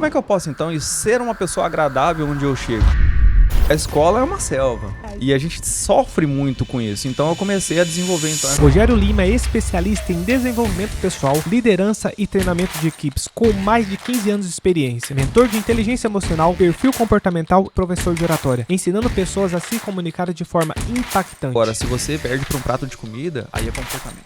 Como é que eu posso, então, ser uma pessoa agradável onde eu chego? A escola é uma selva e a gente sofre muito com isso, então eu comecei a desenvolver. Rogério Lima é especialista em desenvolvimento pessoal, liderança e treinamento de equipes, com mais de 15 anos de experiência, mentor de inteligência emocional, perfil comportamental e professor de oratória, ensinando pessoas a se comunicar de forma impactante. Agora, se você perde para um prato de comida, aí é comportamento.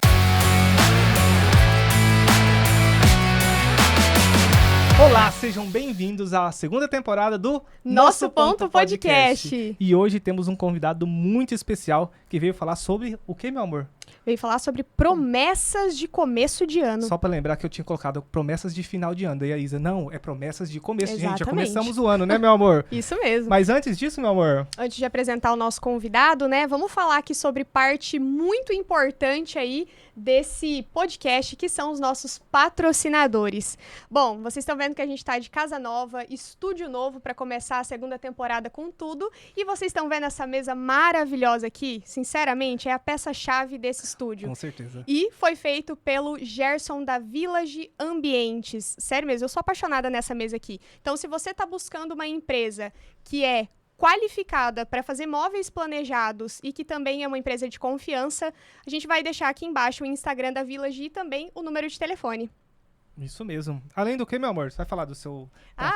Olá, sejam bem-vindos à segunda temporada do Nosso Ponto Podcast. E hoje temos um convidado muito especial que veio falar sobre o que, meu amor? Veio falar sobre promessas de começo de ano. Só pra lembrar que eu tinha colocado promessas de final de ano. Daí a Isa, não, é promessas de começo. Exatamente. Gente, já começamos o ano, né, meu amor? Isso mesmo. Mas antes disso, meu amor... Antes de apresentar o nosso convidado, né, vamos falar aqui sobre parte muito importante aí desse podcast, que são os nossos patrocinadores. Bom, vocês estão vendo que a gente tá de casa nova, estúdio novo para começar a segunda temporada com tudo. E vocês estão vendo essa mesa maravilhosa aqui? Sinceramente, é a peça-chave desse estúdio. Com certeza. E foi feito pelo Gerson da Village Ambientes. Sério mesmo, eu sou apaixonada nessa mesa aqui. Então, se você está buscando uma empresa que é qualificada para fazer móveis planejados e que também é uma empresa de confiança, a gente vai deixar aqui embaixo o Instagram da Village e também o número de telefone. Isso mesmo. Além do que, meu amor? Você vai falar do seu...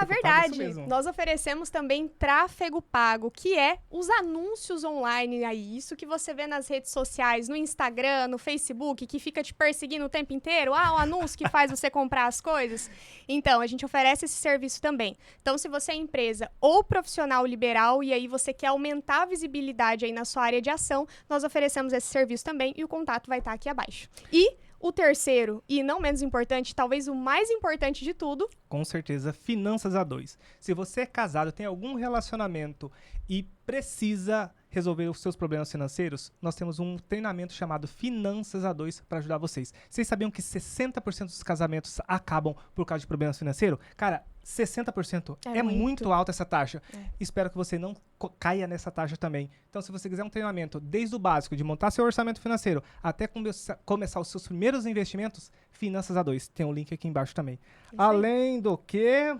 verdade. Isso mesmo. Nós oferecemos também tráfego pago, que é os anúncios online aí. Isso que você vê nas redes sociais, no Instagram, no Facebook, que fica te perseguindo o tempo inteiro. O anúncio que faz você comprar as coisas. Então, a gente oferece esse serviço também. Então, se você é empresa ou profissional liberal e aí você quer aumentar a visibilidade aí na sua área de ação, nós oferecemos esse serviço também e o contato vai estar aqui abaixo. E o terceiro, e não menos importante, talvez o mais importante de tudo... Com certeza, Finanças A2. Se você é casado, tem algum relacionamento e precisa resolver os seus problemas financeiros, nós temos um treinamento chamado Finanças A2 para ajudar vocês. Vocês sabiam que 60% dos casamentos acabam por causa de problemas financeiros? Cara, 60% é muito alta essa taxa. Espero que você não caia nessa taxa também. Então, se você quiser um treinamento desde o básico, de montar seu orçamento financeiro, até começar os seus primeiros investimentos, Finanças A2. Tem um link aqui embaixo também. Além do que...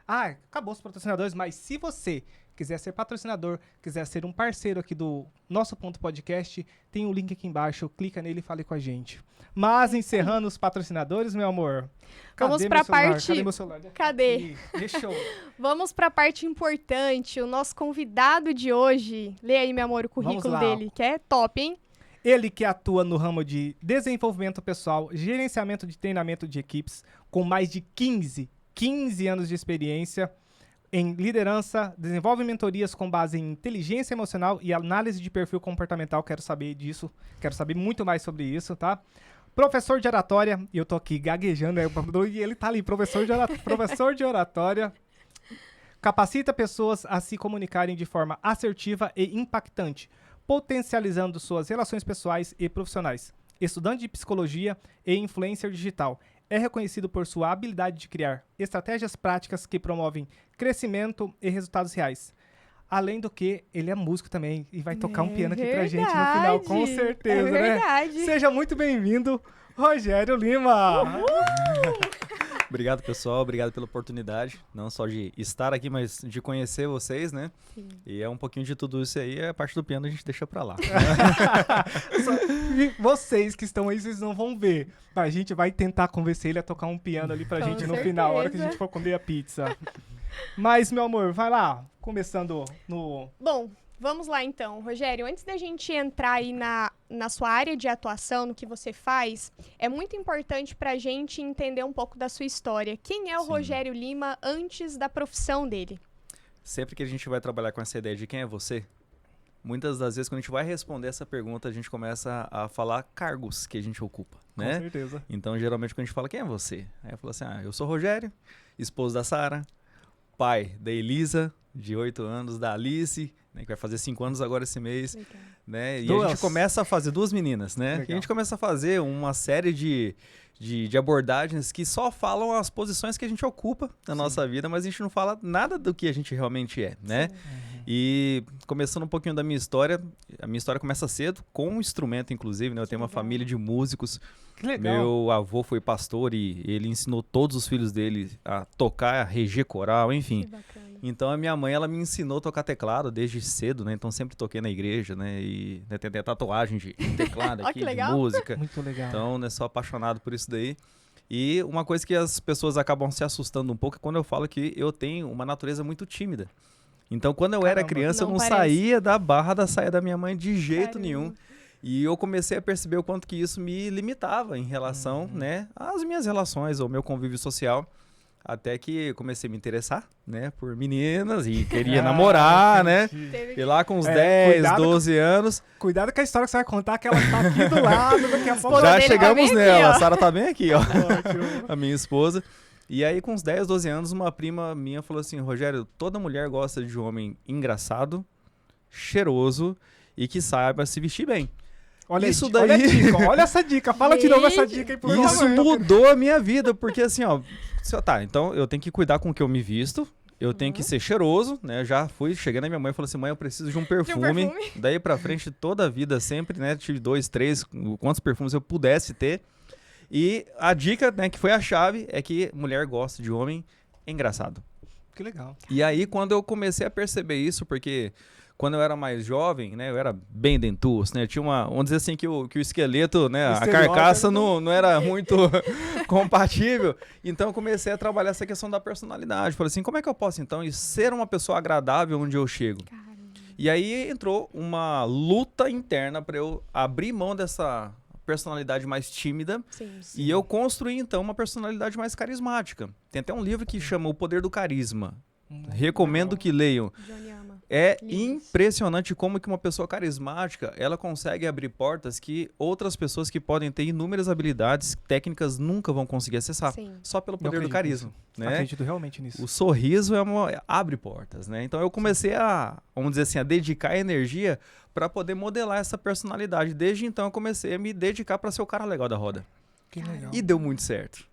acabou os patrocinadores, mas se você quiser ser patrocinador, quiser ser um parceiro aqui do Nosso Ponto Podcast, tem um link aqui embaixo, clica nele e fale com a gente. Mas encerrando os patrocinadores, meu amor, vamos para a parte... Cadê meu celular? Cadê? Deixa eu... Vamos para a parte importante, o nosso convidado de hoje. Lê aí, meu amor, o currículo dele, que é top, hein? Ele que atua no ramo de desenvolvimento pessoal, gerenciamento de treinamento de equipes, com mais de 15 anos de experiência em liderança, desenvolve mentorias com base em inteligência emocional e análise de perfil comportamental. Quero saber disso, quero saber muito mais sobre isso, tá? Professor de oratória, e eu tô aqui gaguejando, e ele tá ali, professor de oratória. Capacita pessoas a se comunicarem de forma assertiva e impactante, potencializando suas relações pessoais e profissionais. Estudante de psicologia e influencer digital. É reconhecido por sua habilidade de criar estratégias práticas que promovem crescimento e resultados reais. Além do que, ele é músico também e vai tocar um piano aqui pra gente no final, com certeza, né? Seja muito bem-vindo, Rogério Lima! Obrigado, pessoal. Obrigado pela oportunidade, não só de estar aqui, mas de conhecer vocês, né? Sim. E é um pouquinho de tudo isso aí, a parte do piano a gente deixa pra lá. Vocês que estão aí, vocês não vão ver. A gente vai tentar convencer ele a tocar um piano ali pra gente no final, a hora que a gente for comer a pizza. Mas, meu amor, vai lá, começando no... Bom, vamos lá então, Rogério. Antes da gente entrar aí na sua área de atuação, no que você faz, é muito importante pra gente entender um pouco da sua história. Quem é o Rogério Lima antes da profissão dele? Sempre que a gente vai trabalhar com essa ideia de quem é você, muitas das vezes quando a gente vai responder essa pergunta, a gente começa a falar cargos que a gente ocupa, né? Com certeza. Então, geralmente, quando a gente fala quem é você, aí eu falo assim, eu sou Rogério, esposo da Sara, pai da Elisa, de 8 anos, da Alice, né, que vai fazer 5 anos agora esse mês, né? E a gente começa a fazer 2 meninas, né? E a gente começa a fazer uma série de abordagens que só falam as posições que a gente ocupa na nossa vida, mas a gente não fala nada do que a gente realmente é, né? E começando um pouquinho da minha história, a minha história começa cedo, com um instrumento, inclusive, né? Eu tenho uma família de músicos. Que legal. Meu avô foi pastor e ele ensinou todos os filhos dele a tocar, a reger coral, enfim. Que bacana. Então a minha mãe, ela me ensinou a tocar teclado desde cedo, né? Então sempre toquei na igreja, né? E né, tem tatuagem de teclado aqui, que de legal. música. Muito legal. Então, né, sou apaixonado por isso daí. E uma coisa que as pessoas acabam se assustando um pouco é quando eu falo que eu tenho uma natureza muito tímida. Então, quando eu era Caramba. criança, eu Não não parece. saía da barra da saia da minha mãe de jeito Caramba. nenhum. E eu comecei a perceber o quanto que isso me limitava em relação, né, às minhas relações, ao meu convívio social. Até que comecei a me interessar, né, por meninas e queria namorar, né? entendi. E lá com uns 10, cuidado 12 anos, Cuidado com a história que você vai contar, que ela tá aqui do lado, daqui a pouco. Esposa já dele tá chegamos bem aqui, nela. ó. A Sara tá bem aqui, ó. Ótimo. A minha esposa. E aí, com uns 10, 12 anos, uma prima minha falou assim: Rogério, toda mulher gosta de um homem engraçado, cheiroso e que saiba se vestir bem. Olha Isso aí, olha a daí- dica, olha essa dica. Fala de novo essa dica aí, por Isso favor. mudou a minha vida, porque assim, ó, tá, então eu tenho que cuidar com o que eu me visto, eu tenho que ser cheiroso, né? Já cheguei na minha mãe e falei assim: mãe, eu preciso de um perfume. perfume. Daí pra frente, toda a vida sempre, né? Tive 2, 3, quantos perfumes eu pudesse ter. E a dica, né, que foi a chave, é que mulher gosta de homem engraçado. Que legal. E aí, quando eu comecei a perceber isso, porque quando eu era mais jovem, né, eu era bem dentuço, né, tinha vamos dizer assim, que o esqueleto, né, a estereótipo. carcaça não era muito compatível, então eu comecei a trabalhar essa questão da personalidade. Falei assim, como é que eu posso, então, ser uma pessoa agradável onde eu chego? Caramba. E aí entrou uma luta interna para eu abrir mão dessa personalidade mais tímida Sim. e eu construí, então, uma personalidade mais carismática. Tem até um livro que chama O Poder do Carisma. Recomendo que leiam. Johnny ama. É Livros. impressionante como que uma pessoa carismática, ela consegue abrir portas que outras pessoas que podem ter inúmeras habilidades técnicas nunca vão conseguir acessar. Sim. Só pelo poder do acredito carisma, né? Acredito realmente nisso. O sorriso abre portas, né? Então eu comecei vamos dizer assim, a dedicar energia para poder modelar essa personalidade. Desde então eu comecei a me dedicar para ser o cara legal da roda. Que legal. E deu muito certo.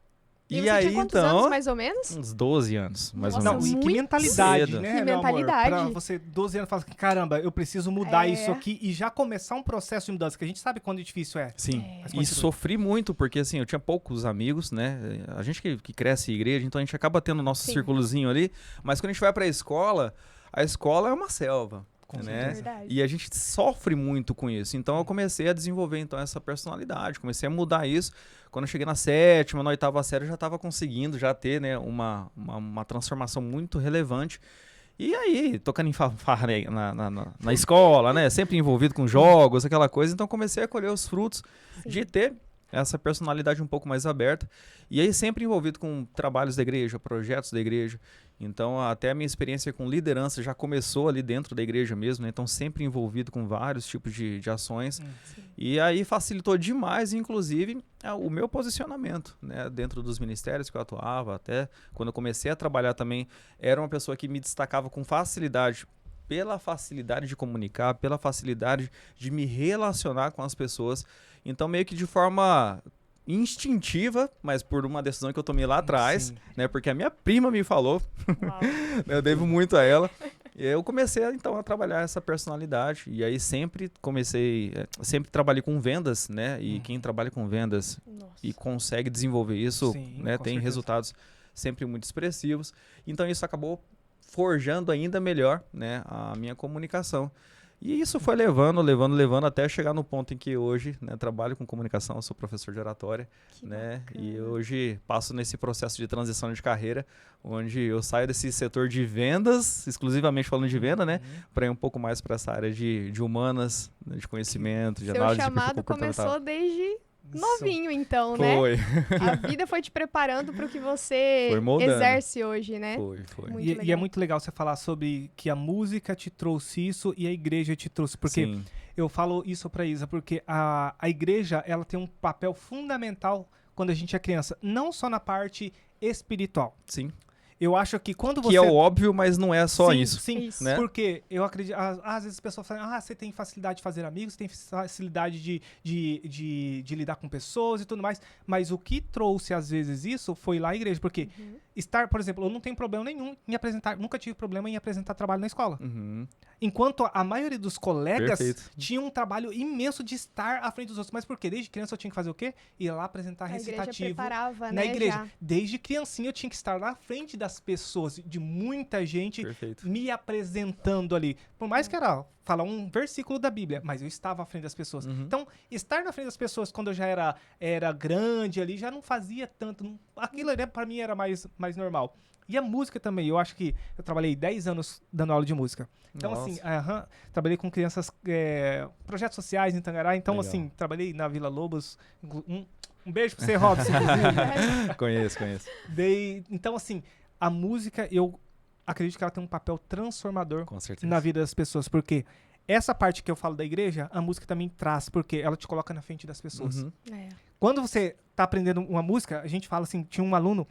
E E você aí tinha quantos então, anos, mais ou menos? uns 12 anos, mais Nossa, ou Não, menos. e que muito mentalidade, cedo. né, Que meu amor? mentalidade. Pra você, 12 anos, falar assim, caramba, eu preciso mudar É. isso aqui e já começar um processo de mudança, que a gente sabe quando difícil é. Sim, Mas e continue. sofri muito, porque assim, eu tinha poucos amigos, né? A gente que cresce em igreja, então a gente acaba tendo nosso Sim. círculozinho ali, mas quando a gente vai pra escola, a escola é uma selva, Com né? certeza. Verdade. E a gente sofre muito com isso. Então eu comecei a desenvolver então essa personalidade, comecei a mudar isso. Quando eu cheguei na 7ª, na 8ª série, eu já estava conseguindo já ter, né, uma transformação muito relevante. E aí, tocando em farra na escola, né? Sempre envolvido com jogos, aquela coisa. Então comecei a colher os frutos Sim. de ter essa personalidade um pouco mais aberta. E aí sempre envolvido com trabalhos da igreja, projetos da igreja. Então até a minha experiência com liderança já começou ali dentro da igreja mesmo, né? Então sempre envolvido com vários tipos de ações. Sim. E aí facilitou demais, inclusive, o meu posicionamento, né? Dentro dos ministérios que eu atuava. Até quando eu comecei a trabalhar também, era uma pessoa que me destacava com facilidade, pela facilidade de comunicar, pela facilidade de me relacionar com as pessoas. Então meio que de forma instintiva, mas por uma decisão que eu tomei lá atrás, Sim. né? Porque a minha prima me falou, Uau. eu devo muito a ela. E eu comecei então a trabalhar essa personalidade e aí sempre trabalhei com vendas, né? E quem trabalha com vendas Nossa. e consegue desenvolver isso, Sim, né? com Tem certeza. resultados sempre muito expressivos. Então isso acabou forjando ainda melhor, né, a minha comunicação. E isso foi levando até chegar no ponto em que hoje, né, trabalho com comunicação, sou professor de oratória, Que né? bacana. E hoje passo nesse processo de transição de carreira, onde eu saio desse setor de vendas, exclusivamente falando de venda, né, para ir um pouco mais para essa área de humanas, né, de conhecimento, de Seu análise de perfil chamado comportamental. começou desde novinho, então, né? Foi, A vida foi te preparando para o que você Foi moldando. exerce hoje, né? foi. Muito E é legal. muito legal você falar sobre que a música te trouxe isso e a igreja te trouxe. Porque Sim, eu falo isso pra Isa, porque a igreja ela tem um papel fundamental quando a gente é criança. Não só na parte espiritual. sim. Eu acho que quando você... Que é o óbvio, mas não é só Sim, isso. Sim, Isso. né? porque eu acredito... Às vezes as pessoas falam, você tem facilidade de fazer amigos, tem facilidade de lidar com pessoas e tudo mais. Mas o que trouxe, às vezes, isso foi lá a igreja. Porque por exemplo, eu não tenho problema nenhum em apresentar, nunca tive problema em apresentar trabalho na escola. Uhum. Enquanto a maioria dos colegas Perfeito. tinha um trabalho imenso de estar à frente dos outros. Mas por quê? Desde criança eu tinha que fazer o quê? Ir lá apresentar A igreja recitativo preparava, na né, igreja. já. Desde criancinha eu tinha que estar na frente das pessoas, de muita gente Perfeito. me apresentando ali. Por mais que era falar um versículo da Bíblia, mas eu estava à frente das pessoas. Uhum. Então, estar na frente das pessoas quando eu já era grande ali, já não fazia tanto. Aquilo para mim era mais normal. E a música também, eu acho que eu trabalhei 10 anos dando aula de música. Então, Nossa. assim, trabalhei com crianças, projetos sociais em Tangará. Então, Legal. assim, trabalhei na Vila Lobos. Um beijo pra você, Robson. inclusive. Conheço. Então, assim, a música, eu acredito que ela tem um papel transformador Com certeza. na vida das pessoas. Porque essa parte que eu falo da igreja, a música também traz, porque ela te coloca na frente das pessoas. Uhum. É. Quando você tá aprendendo uma música, a gente fala assim, tinha um aluno,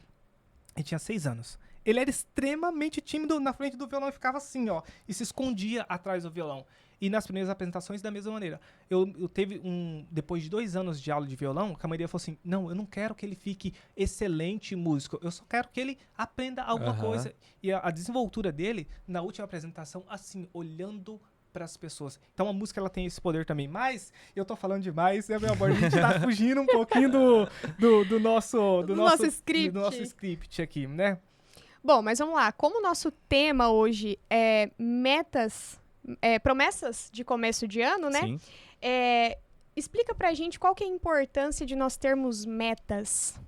ele tinha 6 anos. Ele era extremamente tímido na frente do violão e ficava assim, ó, e se escondia atrás do violão. E nas primeiras apresentações, da mesma maneira. Eu teve depois de 2 anos de aula de violão, que a maioria falou assim, não, eu não quero que ele fique excelente músico, eu só quero que ele aprenda alguma Aham. coisa. E a desenvoltura dele, na última apresentação, assim, olhando para as pessoas. Então a música ela tem esse poder também. Mas eu tô falando demais, né, meu amor? A gente tá fugindo um pouquinho do nosso script. do nosso script aqui, né? Bom, mas vamos lá. Como o nosso tema hoje é promessas de começo de ano, né? Sim. Explica pra gente qual que é a importância de nós termos metas.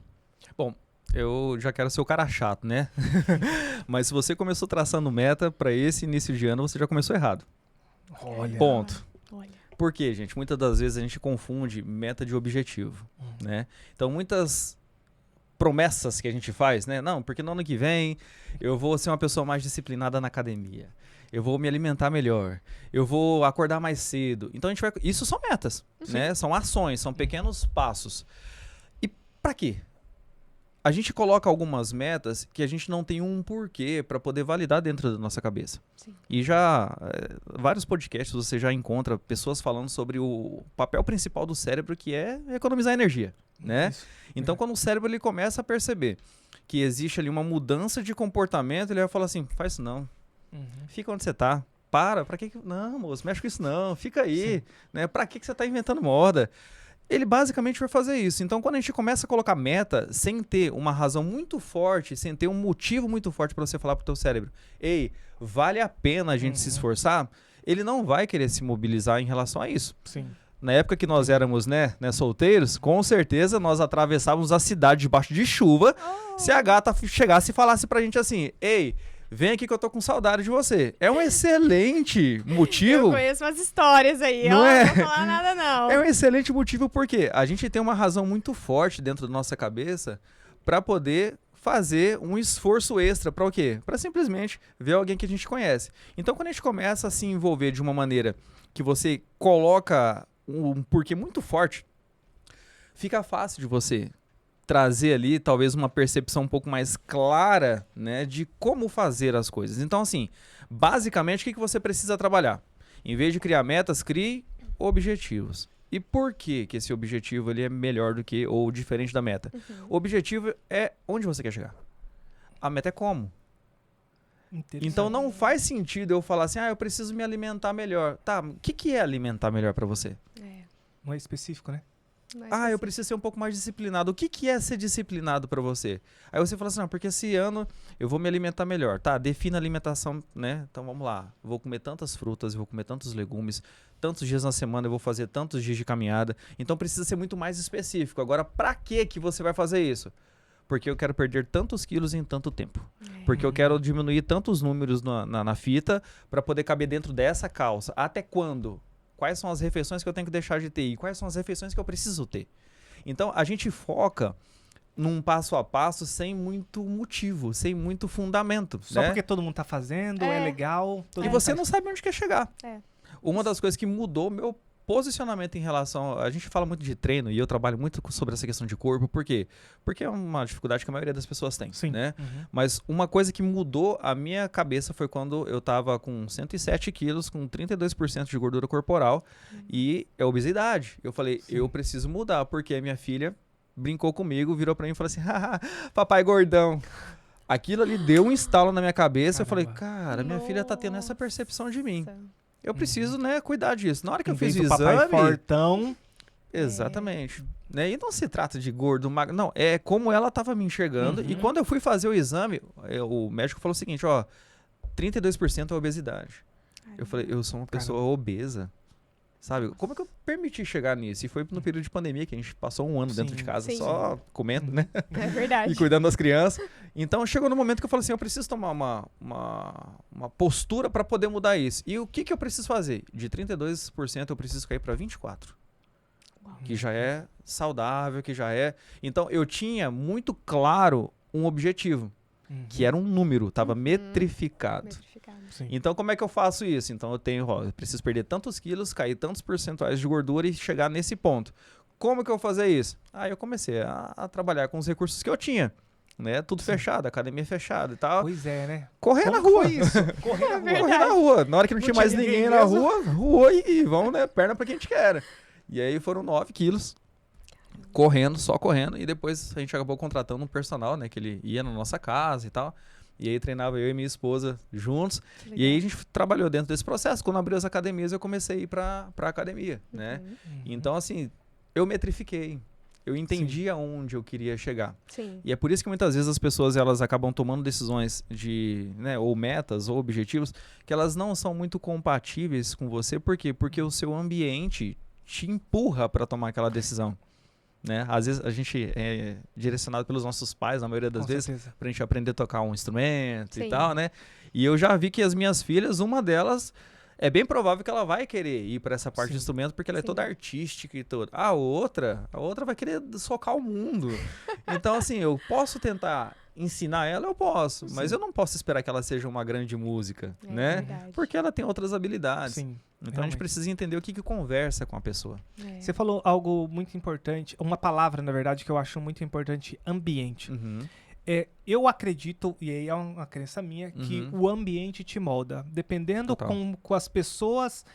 Bom, eu já quero ser o cara chato, né? Mas se você começou traçando meta para esse início de ano, você já começou errado. Olha. Ponto. Olha. Por quê, gente? Muitas das vezes a gente confunde meta de objetivo, né? Então, muitas promessas que a gente faz, né? Não, porque no ano que vem eu vou ser uma pessoa mais disciplinada na academia. Eu vou me alimentar melhor. Eu vou acordar mais cedo. Então, isso são metas, né? São ações, são pequenos passos. E pra quê? A gente coloca algumas metas que a gente não tem um porquê para poder validar dentro da nossa cabeça. Sim. E já, vários podcasts você já encontra pessoas falando sobre o papel principal do cérebro, que é economizar energia, né? Isso. Então, quando o cérebro ele começa a perceber que existe ali uma mudança de comportamento, ele vai falar assim, faz isso não, fica onde você tá. Pra que... Não, moço, mexe com isso não, fica aí, né? Pra que você tá inventando moda? Ele basicamente vai fazer isso. Então, quando a gente começa a colocar meta sem ter uma razão muito forte, sem ter um motivo muito forte para você falar pro teu cérebro, ei, vale a pena a gente se esforçar, ele não vai querer se mobilizar em relação a isso. Sim. Na época que nós éramos, né, solteiros, com certeza nós atravessávamos a cidade debaixo de chuva, se a gata chegasse e falasse pra gente assim, ei, vem aqui que eu tô com saudade de você. É um excelente motivo. Eu conheço umas histórias aí, Não ó, é? não vou falar nada não. É um excelente motivo porque a gente tem uma razão muito forte dentro da nossa cabeça para poder fazer um esforço extra para o quê? Para simplesmente ver alguém que a gente conhece. Então, quando a gente começa a se envolver de uma maneira que você coloca um porquê muito forte, fica fácil de você trazer ali talvez uma percepção um pouco mais clara, né, de como fazer as coisas. Então, assim, basicamente, o que você precisa trabalhar? Em vez de criar metas, crie objetivos. E por que esse objetivo ele é melhor do que ou diferente da meta? O objetivo é onde você quer chegar. A meta é como. Então não faz sentido eu falar assim, eu preciso me alimentar melhor. Tá, o que é alimentar melhor pra você? Não é específico, né? Eu preciso ser um pouco mais disciplinado. O que é ser disciplinado pra você? Aí você fala assim, porque esse ano eu vou me alimentar melhor. Tá, defina a alimentação, né? Então vamos lá. Vou comer tantas frutas, vou comer tantos legumes, tantos dias na semana eu vou fazer tantos dias de caminhada. Então precisa ser muito mais específico. Agora, pra que você vai fazer isso? Porque eu quero perder tantos quilos em tanto tempo. Porque eu quero diminuir tantos números na fita pra poder caber dentro dessa calça. Até quando? Quais são as refeições que eu tenho que deixar de ter? E quais são as refeições que eu preciso ter? Então, a gente foca num passo a passo sem muito motivo, sem muito fundamento. Só né? porque todo mundo tá fazendo, é legal. E você não sabe onde quer chegar. Uma das coisas que mudou meu posicionamento em relação... A gente fala muito de treino e eu trabalho muito sobre essa questão de corpo. Por quê? Porque é uma dificuldade que a maioria das pessoas tem. Sim. Né? Mas uma coisa que mudou a minha cabeça foi quando eu tava com 107 quilos, com 32% de gordura corporal e é obesidade. Eu falei, eu preciso mudar, porque a minha filha brincou comigo, virou pra mim e falou assim, haha, papai gordão. Aquilo ali deu um estalo na minha cabeça. Caramba. Eu falei, cara, minha filha tá tendo essa percepção de mim. Nossa. Eu preciso, né, cuidar disso. Na hora que eu fiz o Em vez do papai exame... fortão. Exatamente. Né? E não se trata de gordo, magro. Não, é como ela tava me enxergando. E quando eu fui fazer o exame, o médico falou o seguinte, ó, 32% é obesidade. Eu falei, eu sou uma pessoa obesa. Sabe? Como é que eu permiti chegar nisso? E foi no período de pandemia que a gente passou um ano dentro de casa Sim. só comendo, né? É verdade. E cuidando das crianças. Então chegou no momento que eu falei assim, eu preciso tomar uma postura para poder mudar isso. E o que eu preciso fazer? De 32% eu preciso cair para 24%. Que já é saudável, que já é... Então eu tinha muito claro um objetivo, que era um número, estava metrificado. Sim. Então, como é que eu faço isso? Então, eu preciso perder tantos quilos, cair tantos percentuais de gordura e chegar nesse ponto. Como que eu vou fazer isso? Aí eu comecei a trabalhar com os recursos que eu tinha, né? Tudo fechado, academia fechada e tal. Pois é, né? Correr na Como rua. foi isso? Correr na rua. Correr na rua. Na hora que não tinha mais tinha ninguém ninguém na mesmo. rua e vamos, né? Perna pra quem a gente quer. E aí foram 9 quilos. Correndo, só correndo. E depois a gente acabou contratando um personal, né? Que ele ia na nossa casa e tal. E aí treinava eu e minha esposa juntos. E aí a gente trabalhou dentro desse processo. Quando abriu as academias, eu comecei a ir pra academia, né? Então, assim, eu metrifiquei. Eu entendi aonde eu queria chegar. Sim. E é por isso que muitas vezes as pessoas elas acabam tomando decisões de, né, ou metas ou objetivos que elas não são muito compatíveis com você. Por quê? Porque o seu ambiente te empurra para tomar aquela decisão. Né? Às vezes a gente é direcionado pelos nossos pais, na maioria das vezes, pra gente aprender a tocar um instrumento e tal, né? E eu já vi que as minhas filhas, uma delas, é bem provável que ela vai querer ir pra essa parte de instrumento, porque ela é toda artística e toda. A outra vai querer socar o mundo. Então, assim, eu posso tentar ensinar ela, eu posso, mas eu não posso esperar que ela seja uma grande música, né? Verdade. Porque ela tem outras habilidades. Sim. Então a Realmente. gente precisa entender o que conversa com a pessoa. Você falou algo muito importante, uma palavra, na verdade, que eu acho muito importante, ambiente. Eu acredito, e aí é uma crença minha, que o ambiente te molda. Dependendo com as pessoas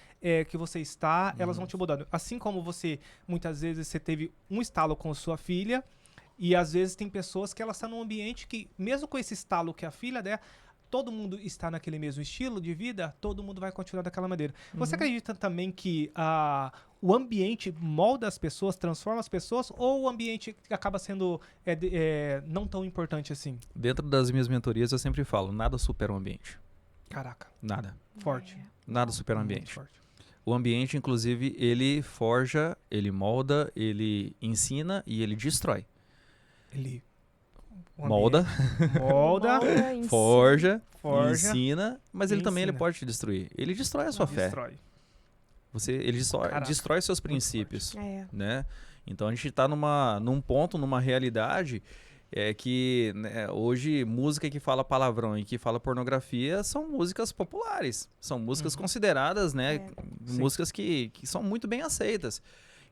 que você está, elas vão te moldando. Assim como muitas vezes, você teve um estalo com sua filha, e às vezes tem pessoas que elas estão num ambiente que, mesmo com esse estalo que a filha dela, todo mundo está naquele mesmo estilo de vida, todo mundo vai continuar daquela maneira. Você acredita também que o ambiente molda as pessoas, transforma as pessoas, ou o ambiente acaba sendo não tão importante assim? Dentro das minhas mentorias eu sempre falo, nada supera o ambiente. Caraca. Nada. Forte. Nada supera o Muito ambiente. forte. O ambiente, inclusive, ele forja, ele molda, ele ensina e ele destrói. Molda, forja, ensina, mas ele também ele pode te destruir. Ele destrói a sua fé. Ele destrói seus princípios, né? Então a gente está num ponto, numa realidade que, né, hoje música que fala palavrão e que fala pornografia são músicas populares, são músicas consideradas, né, músicas que são muito bem aceitas.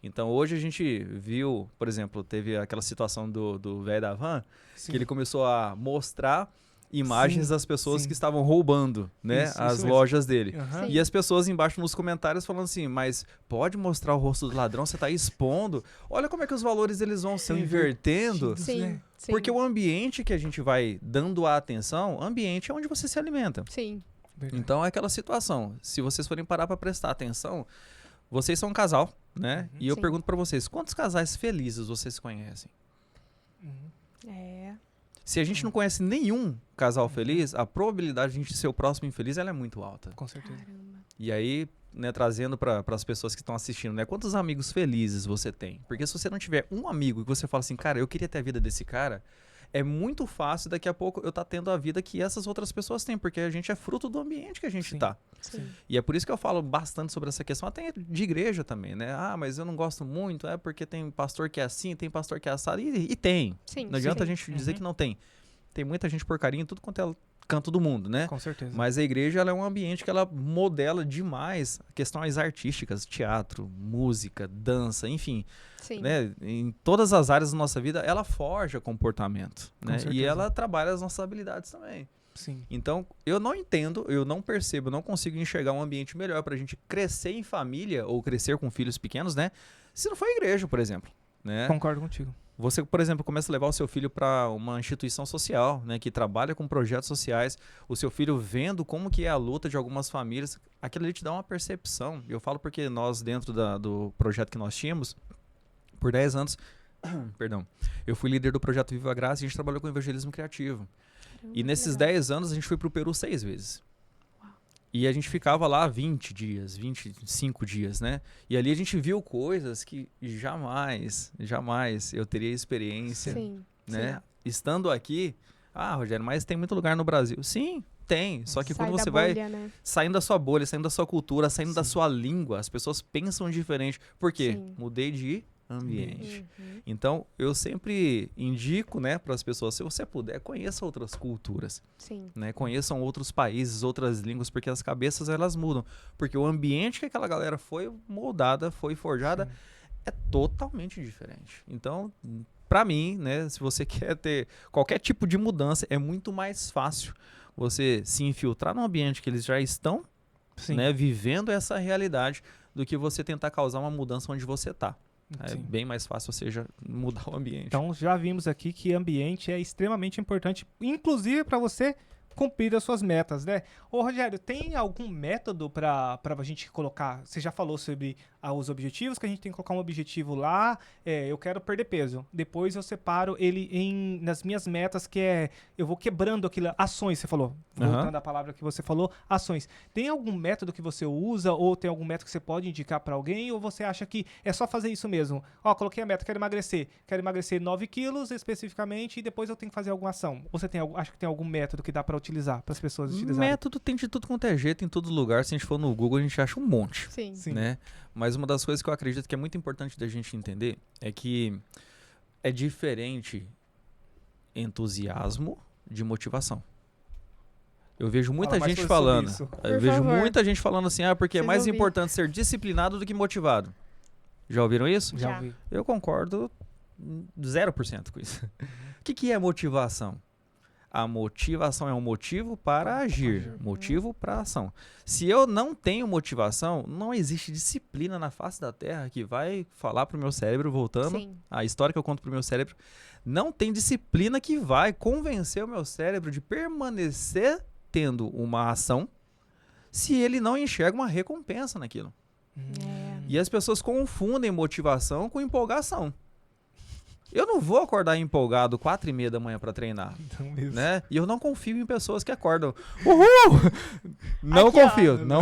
Então hoje a gente viu, por exemplo, teve aquela situação do velho da van, que ele começou a mostrar imagens das pessoas que estavam roubando, né, as lojas dele. E as pessoas embaixo nos comentários falando assim, mas pode mostrar o rosto do ladrão, você está expondo. Olha como é que os valores eles vão se invertendo. Sim. Porque o ambiente que a gente vai dando a atenção, ambiente é onde você se alimenta. Sim. Então é aquela situação. Se vocês forem parar para prestar atenção, vocês são um casal, né? E eu pergunto para vocês, quantos casais felizes vocês conhecem? Se a gente não conhece nenhum casal feliz, a probabilidade de a gente ser o próximo infeliz ela é muito alta. Com certeza. E aí, né, trazendo para as pessoas que estão assistindo, né, quantos amigos felizes você tem? Porque se você não tiver um amigo que você fala assim, cara, eu queria ter a vida desse cara, é muito fácil daqui a pouco eu estar tendo a vida que essas outras pessoas têm, porque a gente é fruto do ambiente que a gente está. E é por isso que eu falo bastante sobre essa questão, até de igreja também, né? Ah, mas eu não gosto muito, porque tem pastor que é assim, tem pastor que é assado, e tem. Não adianta a gente dizer que não tem. Tem muita gente porcaria em tudo quanto é canto do mundo, né? Com certeza. Mas a igreja ela é um ambiente que ela modela demais questões artísticas, teatro, música, dança, enfim. Né? Em todas as áreas da nossa vida, ela forja comportamento, né? E ela trabalha as nossas habilidades também. Então, eu não entendo, eu não percebo, eu não consigo enxergar um ambiente melhor pra gente crescer em família ou crescer com filhos pequenos, né? Se não for a igreja, por exemplo. Né? Concordo contigo. Você, por exemplo, começa a levar o seu filho para uma instituição social, né, que trabalha com projetos sociais, o seu filho vendo como que é a luta de algumas famílias, aquilo ali te dá uma percepção. Eu falo porque nós, dentro do projeto que nós tínhamos, por 10 anos, perdão, eu fui líder do projeto Viva a Graça e a gente trabalhou com evangelismo criativo. E nesses 10 anos a gente foi para o Peru 6 vezes. E a gente ficava lá 20 dias, 25 dias, né? E ali a gente viu coisas que jamais eu teria experiência, né? Sim. Estando aqui, Rogério, mas tem muito lugar no Brasil. Sim, tem. Só que quando você vai saindo da sua bolha, saindo da sua cultura, saindo da sua língua, as pessoas pensam diferente. Por quê? Mudei de ambiente. Então, eu sempre indico, né, para as pessoas, se você puder, conheça outras culturas. Sim. Né? Conheçam outros países, outras línguas, porque as cabeças, elas mudam. Porque o ambiente que aquela galera foi moldada, foi forjada, é totalmente diferente. Então, para mim, né, se você quer ter qualquer tipo de mudança, é muito mais fácil você se infiltrar num ambiente que eles já estão, né, vivendo essa realidade, do que você tentar causar uma mudança onde você está. É bem mais fácil, ou seja, mudar o ambiente. Então, já vimos aqui que ambiente é extremamente importante, inclusive para você cumprir as suas metas, né? Ô, Rogério, tem algum método para a gente colocar? Você já falou sobre os objetivos, que a gente tem que colocar um objetivo lá, eu quero perder peso. Depois eu separo ele nas minhas metas, que eu vou quebrando aquilo, ações, você falou. Voltando à palavra que você falou, ações. Tem algum método que você usa, ou tem algum método que você pode indicar para alguém, ou você acha que é só fazer isso mesmo? Coloquei a meta, quero emagrecer 9 quilos especificamente, e depois eu tenho que fazer alguma ação. Ou você acha que tem algum método que dá para utilizar, para as pessoas utilizarem? Método tem de tudo quanto é jeito, em todo lugar. Se a gente for no Google, a gente acha um monte. Sim. Né? Mas uma das coisas que eu acredito que é muito importante da gente entender é que é diferente entusiasmo de motivação. Eu vejo muita gente falando. Eu vejo muita gente falando assim, porque é mais importante ser disciplinado do que motivado. Já ouviram isso? Já ouvi. Eu concordo 0% com isso. O que é motivação? A motivação é um motivo para agir, motivo para ação. Se eu não tenho motivação, não existe disciplina na face da Terra que vai falar para o meu cérebro, voltando à história que eu conto para o meu cérebro, não tem disciplina que vai convencer o meu cérebro de permanecer tendo uma ação se ele não enxerga uma recompensa naquilo. E as pessoas confundem motivação com empolgação. Eu não vou acordar empolgado 4h30 da manhã para treinar, né? E eu não confio em pessoas que acordam. Uhul! Não confio. Eu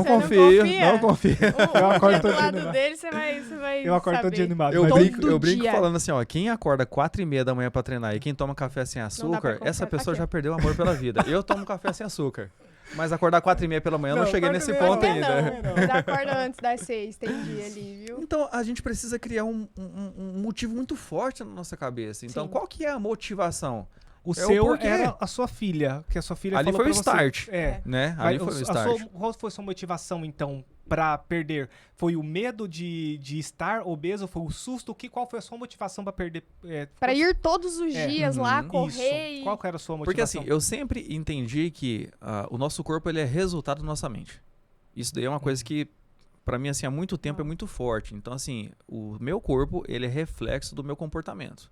acordo todo dia animado. Dele, você vai eu acordo todo dia animado. Eu brinco falando assim, quem acorda 4h30 da manhã para treinar e quem toma café sem açúcar, essa pessoa já perdeu o amor pela vida. Eu tomo café sem açúcar. Mas acordar 4h30 pela manhã, eu não cheguei nesse ponto ainda. Não. Já acorda antes das 6, tem dia ali, viu? Então, a gente precisa criar um motivo muito forte na nossa cabeça. Então, qual que é a motivação? O seu era a sua filha, que a sua filha ali falou foi o start, você. Né? Ali foi o start. Qual foi a sua motivação, então, para perder? Foi o medo de estar obeso? Foi o susto? Qual foi a sua motivação para perder? Para ir todos os dias lá, correr. Isso. Qual que era a sua motivação? Porque assim, eu sempre entendi que o nosso corpo ele é resultado da nossa mente. Isso daí é uma coisa que, para mim, assim, há muito tempo é muito forte. Então, assim, o meu corpo ele é reflexo do meu comportamento.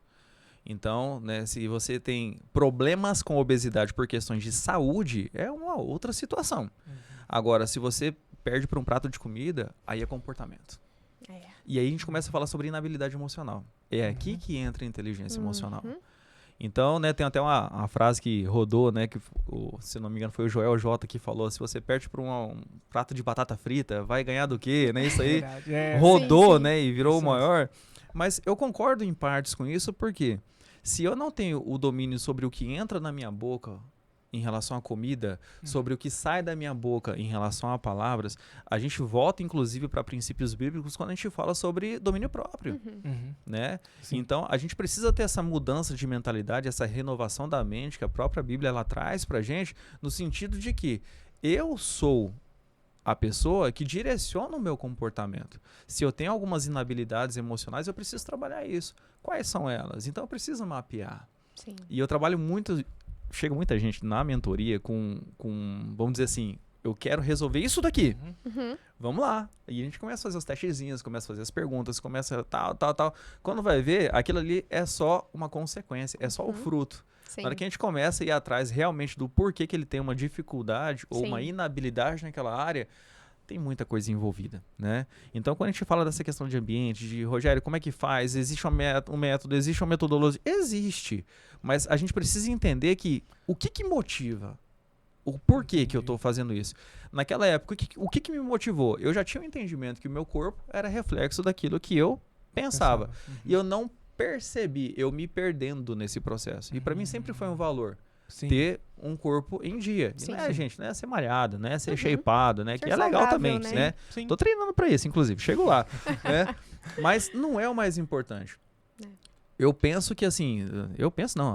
Então, né, se você tem problemas com obesidade por questões de saúde, é uma outra situação. Agora, se você perde por um prato de comida, aí é comportamento. E aí a gente começa a falar sobre inabilidade emocional. É aqui que entra a inteligência emocional. Então, né, tem até uma frase que rodou, né, que se não me engano foi o Joel J que falou, se você perde por um prato de batata frita, vai ganhar do quê? Né? Isso aí rodou, né, e virou o maior. Mas eu concordo em partes com isso, porque se eu não tenho o domínio sobre o que entra na minha boca em relação à comida, sobre o que sai da minha boca em relação a palavras, a gente volta, inclusive, para princípios bíblicos quando a gente fala sobre domínio próprio, né? Então, a gente precisa ter essa mudança de mentalidade, essa renovação da mente que a própria Bíblia ela traz para a gente, no sentido de que eu sou a pessoa que direciona o meu comportamento. Se eu tenho algumas inabilidades emocionais, eu preciso trabalhar isso. Quais são elas? Então, eu preciso mapear. Sim. E eu trabalho muito... Chega muita gente na mentoria com vamos dizer assim, eu quero resolver isso daqui. Vamos lá. E a gente começa a fazer os testezinhos, começa a fazer as perguntas, começa tal. Quando vai ver, aquilo ali é só uma consequência, é só o fruto. Sim. Na hora que a gente começa a ir atrás realmente do porquê que ele tem uma dificuldade ou Sim. uma inabilidade naquela área, tem muita coisa envolvida, né? Então, quando a gente fala dessa questão de ambiente, de Rogério, como é que faz? Existe um método, existe uma metodologia? Existe. Mas a gente precisa entender que o que motiva? O porquê que eu estou fazendo isso? Naquela época, o que me motivou? Eu já tinha um entendimento que o meu corpo era reflexo daquilo que eu pensava. E eu não percebi, eu me perdendo nesse processo. E para mim sempre foi um valor. Sim. Ter um corpo em dia. E Sim, não é, sim. gente, não é ser malhado, não é ser shapeado, né? Ser Que é legal saudável, também, né? né? Sim. Tô treinando pra isso, inclusive. Chego lá, né? Mas não é o mais importante. Eu penso que, assim,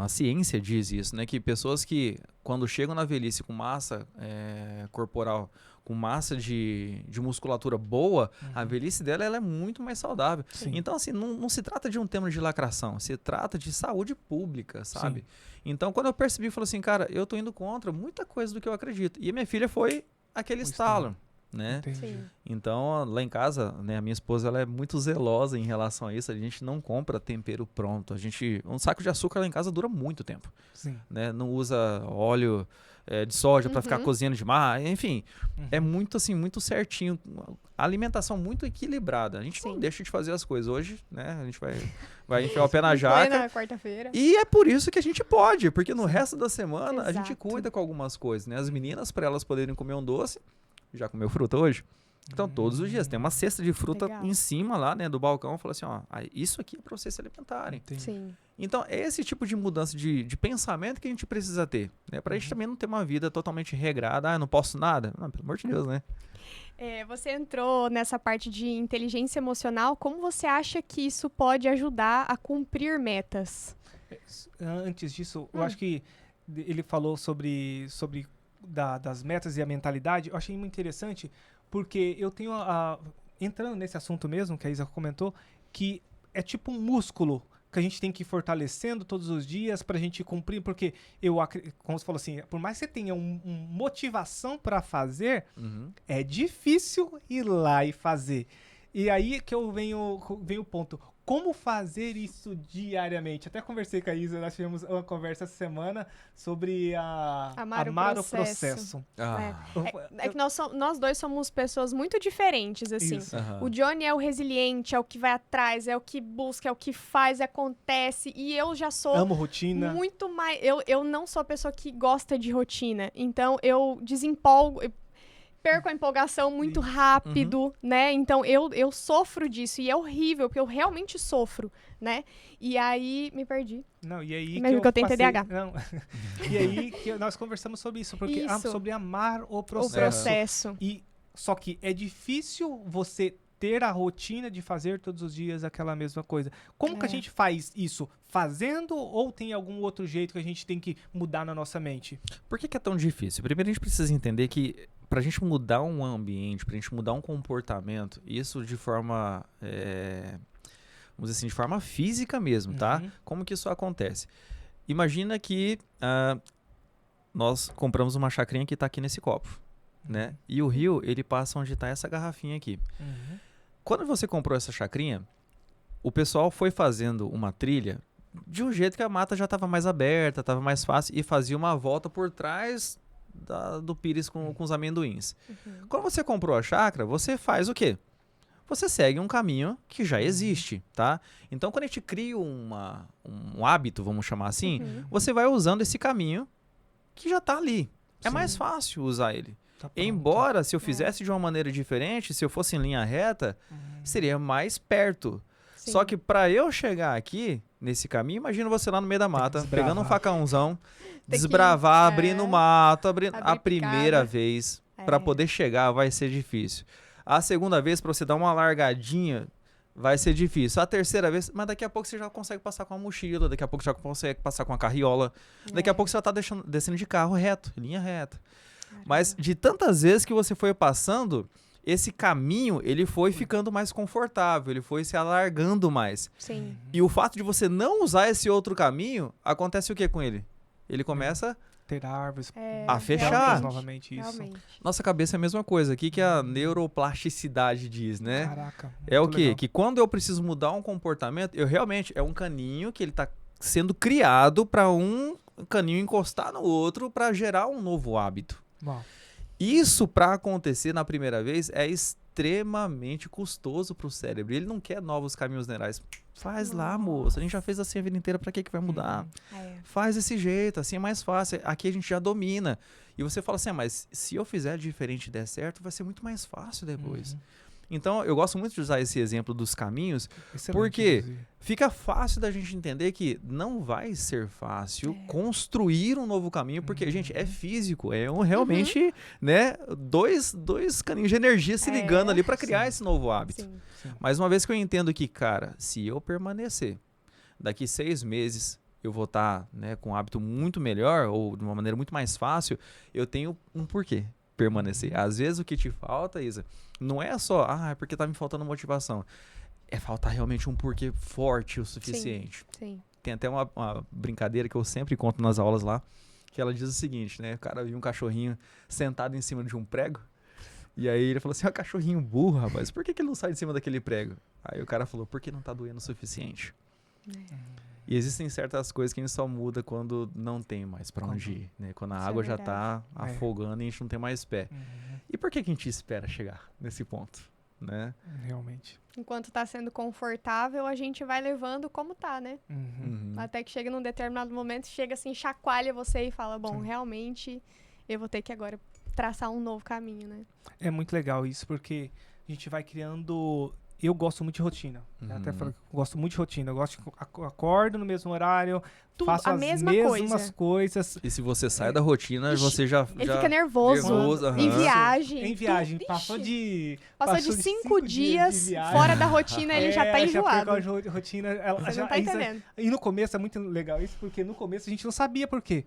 a ciência diz isso, né? Que pessoas que, quando chegam na velhice com massa corporal, com massa de musculatura boa, a velhice dela ela é muito mais saudável. Sim. Então, assim, não se trata de um tema de lacração, se trata de saúde pública, sabe? Sim. Então, quando eu percebi, eu falei assim, cara, eu tô indo contra muita coisa do que eu acredito. E a minha filha foi aquele estalo, né? Entendi. Sim. Então, lá em casa, né, a minha esposa ela é muito zelosa em relação a isso. A gente não compra tempero pronto. Um saco de açúcar lá em casa dura muito tempo, Sim. né? Não usa óleo de soja para ficar cozinhando demais. Enfim, é muito assim, muito certinho. A alimentação muito equilibrada. A gente não Sim. deixa de fazer as coisas. Hoje, né, a gente vai enfiar o pé na jaca. Foi na quarta-feira. E é por isso que a gente pode, porque no resto da semana a gente Exato. cuida com algumas coisas, né? As meninas, para elas poderem comer um doce, já comeu fruta hoje? Então, todos os dias tem uma cesta de fruta Legal. em cima lá, né, do balcão, fala assim, ó, isso aqui é para vocês se alimentarem. Entendi. Sim. Então, é esse tipo de mudança de pensamento que a gente precisa ter, né? Pra gente também não ter uma vida totalmente regrada, eu não posso nada. Não, pelo amor de Deus, né? Você entrou nessa parte de inteligência emocional. Como você acha que isso pode ajudar a cumprir metas? Antes disso, eu acho que ele falou sobre das metas e a mentalidade. Eu achei muito interessante, porque eu tenho entrando nesse assunto mesmo, que a Isa comentou, que é tipo um músculo que a gente tem que ir fortalecendo todos os dias pra gente cumprir, porque como você falou assim, por mais que você tenha motivação pra fazer, é difícil ir lá e fazer. E aí que vem o ponto. Como fazer isso diariamente? Até conversei com a Isa, nós tivemos uma conversa essa semana sobre amar o processo. É que nós dois somos pessoas muito diferentes, assim. Isso. O Johnny é o resiliente, é o que vai atrás, é o que busca, é o que faz, acontece. E eu já sou Amo rotina. muito mais... Eu não sou a pessoa que gosta de rotina. Então, eu desempolgo... Perco a empolgação muito rápido, né? Então, eu sofro disso. E é horrível, porque eu realmente sofro, né? E aí, me perdi. Não, e aí Mesmo que eu tenho passei- TDAH. Não. E aí que nós conversamos sobre isso, porque Isso. sobre amar o O processo. processo. Só que é difícil você ter a rotina de fazer todos os dias aquela mesma coisa. Como que a gente faz isso? Fazendo ou tem algum outro jeito que a gente tem que mudar na nossa mente? Por que é tão difícil? Primeiro a gente precisa entender que pra gente mudar um ambiente, pra gente mudar um comportamento, isso de forma, vamos dizer assim, de forma física mesmo, tá? Como que isso acontece? Imagina que nós compramos uma chacrinha que tá aqui nesse copo, né? E o rio, ele passa onde tá essa garrafinha aqui. Quando você comprou essa chacrinha, o pessoal foi fazendo uma trilha de um jeito que a mata já estava mais aberta, estava mais fácil e fazia uma volta por trás do pires com os amendoins. Quando você comprou a chácara, você faz o quê? Você segue um caminho que já existe, tá? Então, quando a gente cria um hábito, vamos chamar assim, você vai usando esse caminho que já está ali. É mais fácil usar ele. Tá pronto. Embora, se eu fizesse de uma maneira diferente, se eu fosse em linha reta, seria mais perto. Sim. Só que para eu chegar aqui, nesse caminho, imagina você lá no meio da mata, desbravar. pegando um facãozão, Tem desbravar, que- abrindo o mato, abrir a primeira picada. vez, para poder chegar, vai ser difícil. A segunda vez, para você dar uma largadinha, vai ser difícil. A terceira vez, mas daqui a pouco você já consegue passar com a mochila, daqui a pouco você já consegue passar com a carriola, daqui a pouco você já tá descendo de carro reto, linha reta. Mas de tantas vezes que você foi passando, esse caminho, ele foi ficando mais confortável, ele foi se alargando mais. Sim. E o fato de você não usar esse outro caminho, acontece o que com ele? Ele começa ter árvores. A fechar. Novamente isso. Realmente. Nossa cabeça é a mesma coisa. O que a neuroplasticidade diz, né? Caraca. É o muito quê? legal. Que quando eu preciso mudar um comportamento, eu realmente, é um caninho que ele tá sendo criado para um caninho encostar no outro para gerar um novo hábito. Bom, Isso, para acontecer na primeira vez, é extremamente custoso para o cérebro. Ele não quer novos caminhos neurais. Faz lá, moça. A gente já fez assim a vida inteira, para que vai mudar? É. Faz desse jeito, assim é mais fácil. Aqui a gente já domina. E você fala assim, mas se eu fizer diferente e der certo, vai ser muito mais fácil depois. Então, eu gosto muito de usar esse exemplo dos caminhos. excelente, Por quê? inclusive. Fica fácil da gente entender que não vai ser fácil construir um novo caminho, porque, gente, é físico, é realmente, né, dois caninhos de energia se ligando ali para criar esse novo hábito. Sim. Mas uma vez que eu entendo que, cara, se eu permanecer, daqui 6 meses eu vou estar, né, com um hábito muito melhor ou de uma maneira muito mais fácil, eu tenho um porquê permanecer. Às vezes o que te falta, Isa, não é só, é porque tá me faltando motivação. É faltar realmente um porquê forte o suficiente. Sim. Tem até uma brincadeira que eu sempre conto nas aulas lá, que ela diz o seguinte, né? O cara viu um cachorrinho sentado em cima de um prego, e aí ele falou assim, cachorrinho burro, rapaz, por que ele não sai de cima daquele prego? Aí o cara falou, porque não tá doendo o suficiente. E existem certas coisas que a gente só muda quando não tem mais pra onde ir, né? Quando a Isso é água já tá É. afogando e a gente não tem mais pé. E por que a gente espera chegar nesse ponto, né? Realmente. Enquanto tá sendo confortável, a gente vai levando como tá, né? Até que chega num determinado momento, chega assim, chacoalha você e fala, bom, Sim. realmente eu vou ter que agora traçar um novo caminho, né? É muito legal isso, porque a gente vai criando... Eu gosto muito de rotina. Eu até falei que eu gosto muito de rotina. Eu gosto de acordo no mesmo horário, Tudo, faço a as mesma mesmas coisas. E se você sai da rotina, Ixi, você já... Ele fica nervoso, aham. em viagem. Em viagem, tudo. passou Ixi, de... Passou de 5 dias de viagem. fora da rotina, ele já tá enjoado. Já pegou a rotina. Você não tá entendendo. E no começo é muito legal isso, porque no começo a gente não sabia por quê.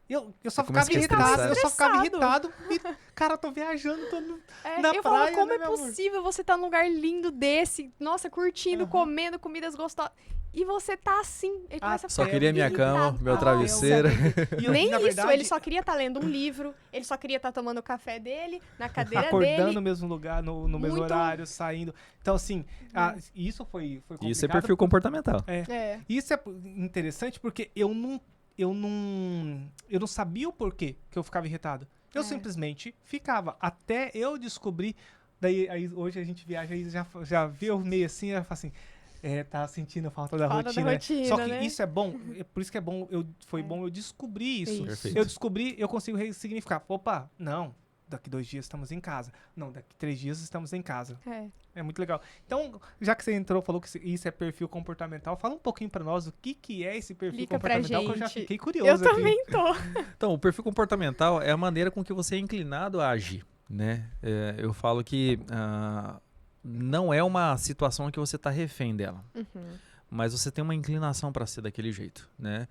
Eu só Você ficava começa a irritado, estressar. eu só ficava Estressado. irritado. Cara, eu tô viajando, tô no... É, na eu falo, praia, como né, é meu amor? possível você tá num lugar lindo desse, nossa, curtindo, comendo comidas gostosas, e você tá assim. Ele começa a Só ficar queria minha irritado. cama, meu Ah, travesseiro. Nem na isso, verdade, ele só queria estar lendo um livro, ele só queria estar tomando o café dele, na cadeira acordando dele. no mesmo lugar, no mesmo Muito- horário, saindo. Então, assim, isso foi complicado. Isso é perfil comportamental. É. Isso é interessante porque eu não sabia o porquê que eu ficava irritado. Eu simplesmente ficava. Até eu descobrir. Daí aí, hoje a gente viaja e já vê o meio assim, já fala assim. Tá sentindo falta da Falta da rotina. rotina, Só que né? isso é bom. Por isso que é bom. Foi bom eu descobrir isso. Perfeito. Eu descobri, eu consigo ressignificar. Opa, não. Daqui 2 dias estamos em casa. Não, daqui 3 dias estamos em casa. É muito legal. Então, já que você falou que isso é perfil comportamental, fala um pouquinho pra nós o que é esse perfil Explica pra comportamental, que eu já gente. fiquei curioso Eu aqui. também tô. Então, o perfil comportamental é a maneira com que você é inclinado a agir, né? Eu falo que não é uma situação que você está refém dela, mas você tem uma inclinação para ser daquele jeito, né?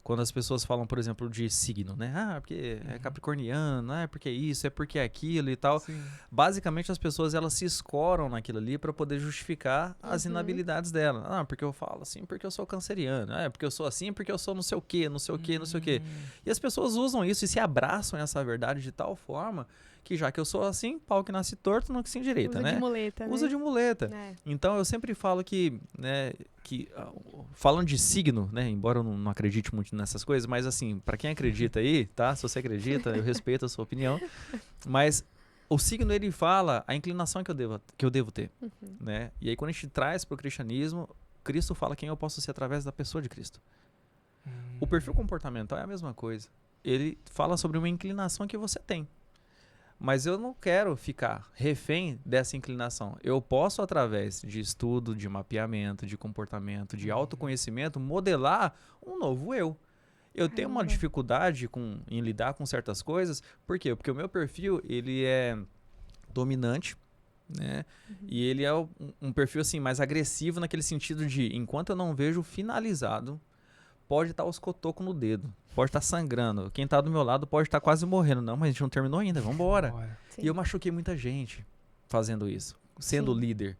Quando as pessoas falam, por exemplo, de signo, né? Porque é capricorniano, é porque isso, é porque é aquilo e tal. Sim. Basicamente, as pessoas elas se escoram naquilo ali para poder justificar as inabilidades dela. Porque eu falo assim, porque eu sou canceriano. Porque eu sou assim, porque eu sou não sei o quê, não sei o quê, não sei o quê. E as pessoas usam isso e se abraçam essa verdade de tal forma que já que eu sou assim, pau que nasce torto, não que se endireita, Usa né? de muleta, né? Usa de muleta. É. Então, eu sempre falo que, né, falando de signo, né, embora eu não acredite muito nessas coisas, mas assim, para quem acredita aí, tá? Se você acredita, eu respeito a sua opinião, mas o signo, ele fala a inclinação que eu devo ter, né? E aí, quando a gente traz para o cristianismo, Cristo fala quem eu posso ser através da pessoa de Cristo. O perfil comportamental é a mesma coisa. Ele fala sobre uma inclinação que você tem. Mas eu não quero ficar refém dessa inclinação. Eu posso, através de estudo, de mapeamento, de comportamento, de autoconhecimento, modelar um novo eu. Eu tenho uma dificuldade em lidar com certas coisas. Por quê? Porque o meu perfil, ele é dominante, né? E ele é um perfil assim, mais agressivo naquele sentido de, enquanto eu não vejo finalizado, pode estar os cotocos no dedo, pode estar sangrando. Quem está do meu lado pode estar quase morrendo. Não, mas a gente não terminou ainda, vamos embora. Sim. E eu machuquei muita gente fazendo isso, sendo Sim. líder.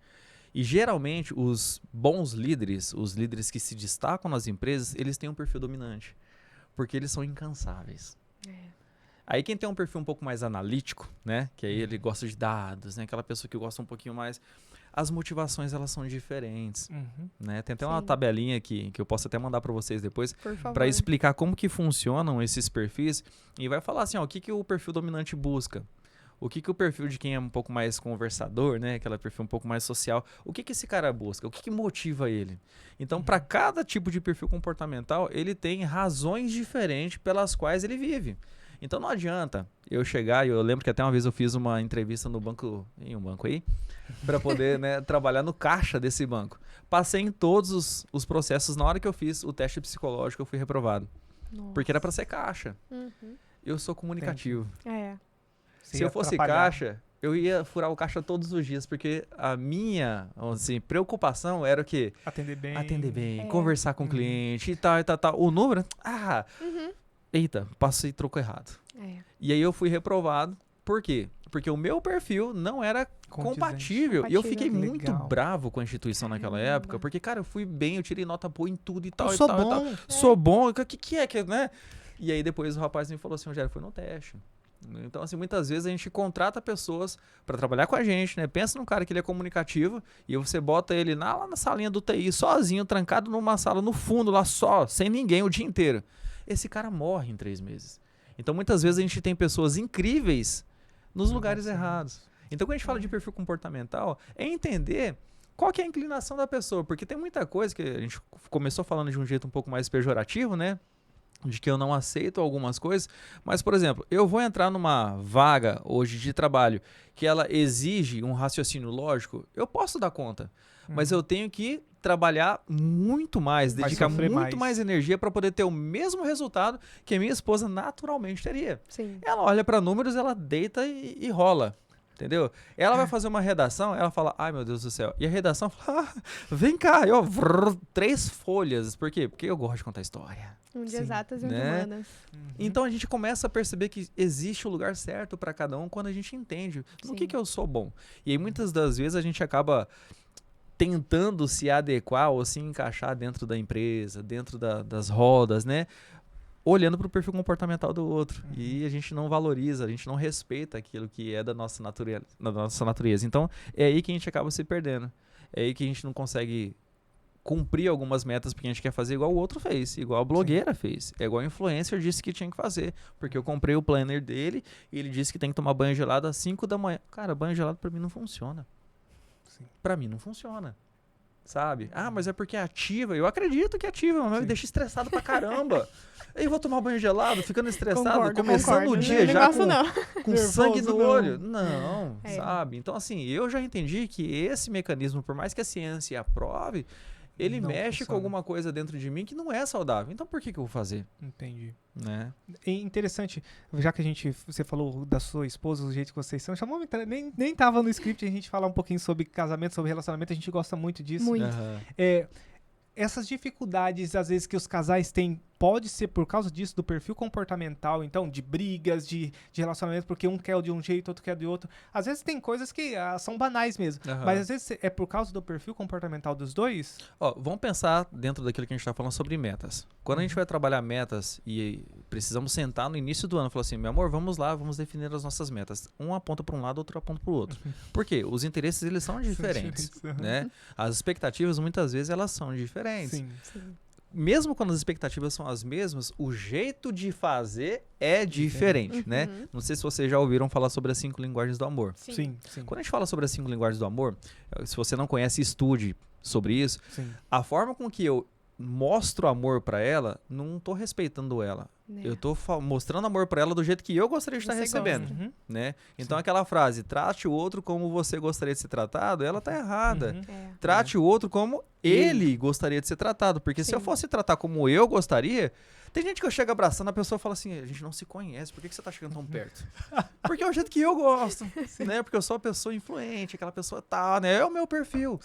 E geralmente os bons líderes, os líderes que se destacam nas empresas, eles têm um perfil dominante. Porque eles são incansáveis. Aí quem tem um perfil um pouco mais analítico, né? Que aí ele gosta de dados, né? Aquela pessoa que gosta um pouquinho mais... As motivações, elas são diferentes, né? Tem até uma tabelinha aqui, que eu posso até mandar para vocês depois, para explicar como que funcionam esses perfis. E vai falar assim, ó, o que, que o perfil dominante busca? O que, que o perfil de quem é um pouco mais conversador, né? Aquela perfil um pouco mais social, o que, que esse cara busca? O que, que motiva ele? Então, para cada tipo de perfil comportamental, ele tem razões diferentes pelas quais ele vive. Então não adianta eu chegar, eu lembro que até uma vez eu fiz uma entrevista no banco, em um banco aí, para poder, né, trabalhar no caixa desse banco. Passei em todos os processos, na hora que eu fiz o teste psicológico eu fui reprovado. Nossa. Porque era para ser caixa. Eu sou comunicativo. Se eu fosse caixa, eu ia furar o caixa todos os dias, porque a minha assim, preocupação era o quê? Atender bem, conversar com o cliente e tal. O número, eita, passei troco errado. E aí eu fui reprovado. Por quê? Porque o meu perfil não era compatível. E eu fiquei muito bravo com a instituição naquela época. Porque, cara, eu fui bem, eu tirei nota boa em tudo e tal. Sou bom. O que é que, né? E aí depois o rapaz me falou assim, Rogério, foi no teste. Então, assim, muitas vezes a gente contrata pessoas para trabalhar com a gente, né? Pensa num cara que ele é comunicativo e você bota ele lá na salinha do TI, sozinho, trancado numa sala no fundo, lá só, sem ninguém o dia inteiro. Esse cara morre em 3 meses. Então, muitas vezes a gente tem pessoas incríveis nos lugares errados. Então, quando a gente fala de perfil comportamental, é entender qual que é a inclinação da pessoa. Porque tem muita coisa que a gente começou falando de um jeito um pouco mais pejorativo, né? De que eu não aceito algumas coisas. Mas, por exemplo, eu vou entrar numa vaga hoje de trabalho que ela exige um raciocínio lógico, eu posso dar conta. Mas eu tenho que trabalhar muito mais, dedicar muito mais energia para poder ter o mesmo resultado que a minha esposa naturalmente teria. Ela olha para números, ela deita e rola. Entendeu? Ela vai fazer uma redação, ela fala, ai meu Deus do céu. E a redação fala, vem cá, 3 folhas. Por quê? Porque eu gosto de contar história. Um de exatas e um de humanas. Então a gente começa a perceber que existe o lugar certo para cada um quando a gente entende no que eu sou bom. E aí muitas das vezes a gente acaba tentando se adequar ou se encaixar dentro da empresa, dentro das rodas, né? Olhando para o perfil comportamental do outro. E a gente não valoriza, a gente não respeita aquilo que é da nossa natureza. Então, é aí que a gente acaba se perdendo. É aí que a gente não consegue cumprir algumas metas porque a gente quer fazer igual o outro fez, igual a blogueira fez. É igual a influencer disse que tinha que fazer. Porque eu comprei o planner dele e ele disse que tem que tomar banho gelado às 5 da manhã. Cara, banho gelado para mim não funciona. Para mim não funciona. Sabe? Ah, mas é porque é ativa. Eu acredito que é ativa, mas me deixa estressado pra caramba. Eu vou tomar banho gelado, ficando estressado, começando o dia já com sangue no olho. Não, sabe? Então, assim, eu já entendi que esse mecanismo, por mais que a ciência aprove, ele não mexe funciona com alguma coisa dentro de mim que não é saudável. Então, por que eu vou fazer? Entendi. Né? É interessante, já que você falou da sua esposa, do jeito que vocês são, nem tava no script a gente falar um pouquinho sobre casamento, sobre relacionamento, a gente gosta muito disso. Muito. Essas dificuldades, às vezes, que os casais têm, pode ser por causa disso, do perfil comportamental, então, de brigas, de relacionamento, porque um quer de um jeito, outro quer de outro. Às vezes tem coisas que são banais mesmo, mas às vezes é por causa do perfil comportamental dos dois? Vamos pensar dentro daquilo que a gente está falando sobre metas. Quando a gente vai trabalhar metas e precisamos sentar no início do ano e falar assim, meu amor, vamos lá, vamos definir as nossas metas. Um aponta para um lado, outro aponta para o outro. Por quê? Os interesses, eles são diferentes, né? As expectativas, muitas vezes, elas são diferentes. Sim. Mesmo quando as expectativas são as mesmas, o jeito de fazer é diferente, né? Não sei se vocês já ouviram falar sobre as 5 linguagens do amor. Sim. Quando a gente fala sobre as 5 linguagens do amor, se você não conhece, estude sobre isso. A forma com que eu mostro amor pra ela, não tô respeitando ela. Eu tô mostrando amor pra ela do jeito que eu gostaria de estar recebendo, né? Então aquela frase, trate o outro como você gostaria de ser tratado, ela tá errada. Trate o outro como ele gostaria de ser tratado, porque se eu fosse tratar como eu gostaria, tem gente que eu chego abraçando, a pessoa fala assim, a gente não se conhece, por que você tá chegando tão perto? Porque é o jeito que eu gosto, né? Porque eu sou uma pessoa influente, aquela pessoa né? É o meu perfil.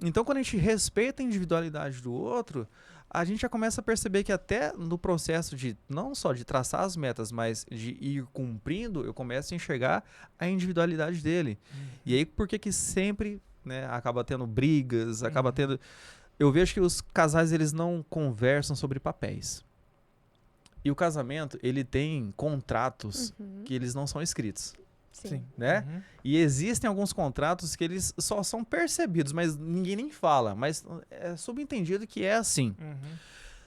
Então quando a gente respeita a individualidade do outro, a gente já começa a perceber que até no processo de, não só de traçar as metas, mas de ir cumprindo, eu começo a enxergar a individualidade dele. E aí, por que sempre, né, acaba tendo brigas, acaba tendo... Eu vejo que os casais, eles não conversam sobre papéis. E o casamento, ele tem contratos que eles não são escritos. Sim. Né? E existem alguns contratos que eles só são percebidos, mas ninguém nem fala. Mas é subentendido que é assim.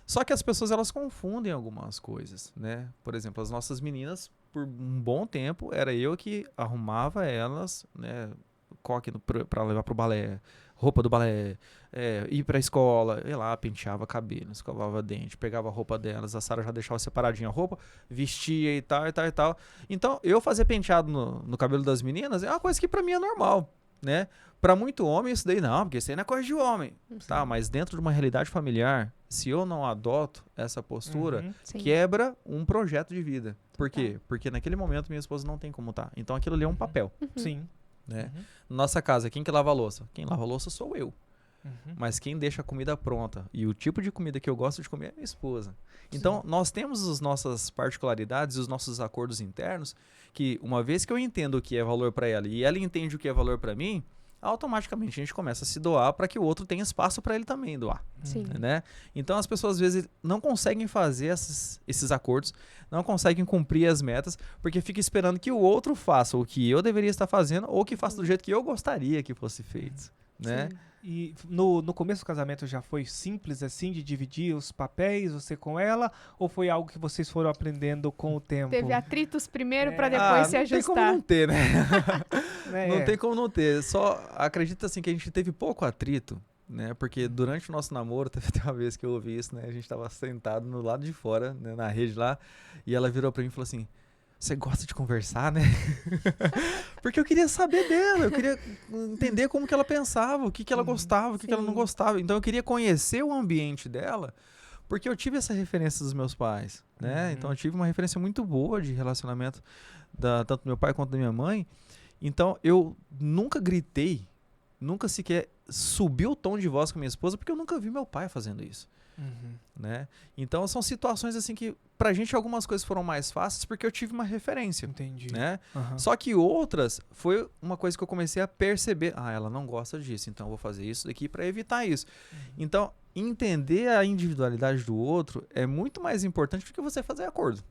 Só que as pessoas, elas confundem algumas coisas, né? Por exemplo, as nossas meninas, por um bom tempo, era eu que arrumava elas, né? Coque pra levar pro balé, roupa do balé, ir pra escola, ia lá, penteava cabelo, escovava dente, pegava a roupa delas, a Sara já deixava separadinha a roupa, vestia e tal, e tal, e tal. Então, eu fazer penteado no cabelo das meninas é uma coisa que pra mim é normal, né? Pra muito homem, isso daí não, porque isso aí não é coisa de homem. Tá, mas dentro de uma realidade familiar, se eu não adoto essa postura, quebra um projeto de vida. Por quê? Porque naquele momento minha esposa não tem como estar. Então aquilo ali é um papel. Sim. Né? Nossa casa, quem que lava a louça? Quem lava a louça sou eu. Mas quem deixa a comida pronta e o tipo de comida que eu gosto de comer é minha esposa. Então, nós temos as nossas particularidades e os nossos acordos internos que, uma vez que eu entendo o que é valor para ela e ela entende o que é valor para mim, automaticamente a gente começa a se doar para que o outro tenha espaço para ele também doar. Sim. Né? Então as pessoas às vezes não conseguem fazer esses acordos, não conseguem cumprir as metas, porque fica esperando que o outro faça o que eu deveria estar fazendo ou que faça do jeito que eu gostaria que fosse feito. Né? E no começo do casamento já foi simples assim, de dividir os papéis, você com ela, ou foi algo que vocês foram aprendendo com o tempo? Teve atritos primeiro para depois se ajustar. Não tem como não ter, né? Não tem como não ter. Só acredito assim que a gente teve pouco atrito, né? Porque durante o nosso namoro, teve até uma vez que eu ouvi isso, né? A gente tava sentado no lado de fora, né? Na rede lá, e ela virou pra mim e falou assim: você gosta de conversar, né? Porque eu queria saber dela, eu queria entender como que ela pensava, o que que ela gostava, o que que ela não gostava. Então eu queria conhecer o ambiente dela, porque eu tive essa referência dos meus pais, né? Então eu tive uma referência muito boa de relacionamento, tanto do meu pai quanto da minha mãe. Então eu nunca gritei, nunca sequer subi o tom de voz com minha esposa, porque eu nunca vi meu pai fazendo isso. Né? Então são situações assim que pra gente algumas coisas foram mais fáceis porque eu tive uma referência. Entendi. Né? Só que outras foi uma coisa que eu comecei a perceber, ela não gosta disso, então eu vou fazer isso daqui pra evitar isso. Então entender a individualidade do outro é muito mais importante do que você fazer acordo.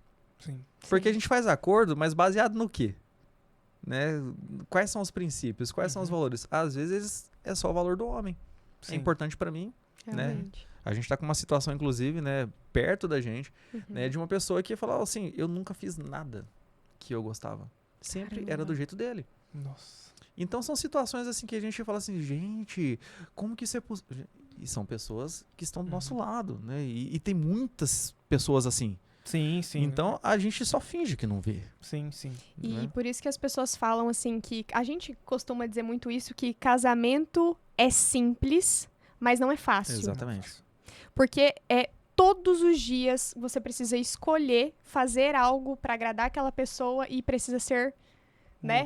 Porque a gente faz acordo, mas baseado no quê? Né? Quais são os princípios, quais são os valores? Às vezes é só o valor do homem. É importante pra mim. Né? A gente tá com uma situação, inclusive, né, perto da gente, né, de uma pessoa que falou assim: eu nunca fiz nada que eu gostava. Sempre era do jeito dele. Nossa. Então são situações assim que a gente fala assim: gente, como que isso é possível? E são pessoas que estão do nosso lado, né? E tem muitas pessoas assim. Sim. Então a gente só finge que não vê. Sim. E por isso que as pessoas falam assim que a gente costuma dizer muito isso, que casamento é simples, mas não é fácil. Exatamente. Porque todos os dias você precisa escolher fazer algo para agradar aquela pessoa e precisa ser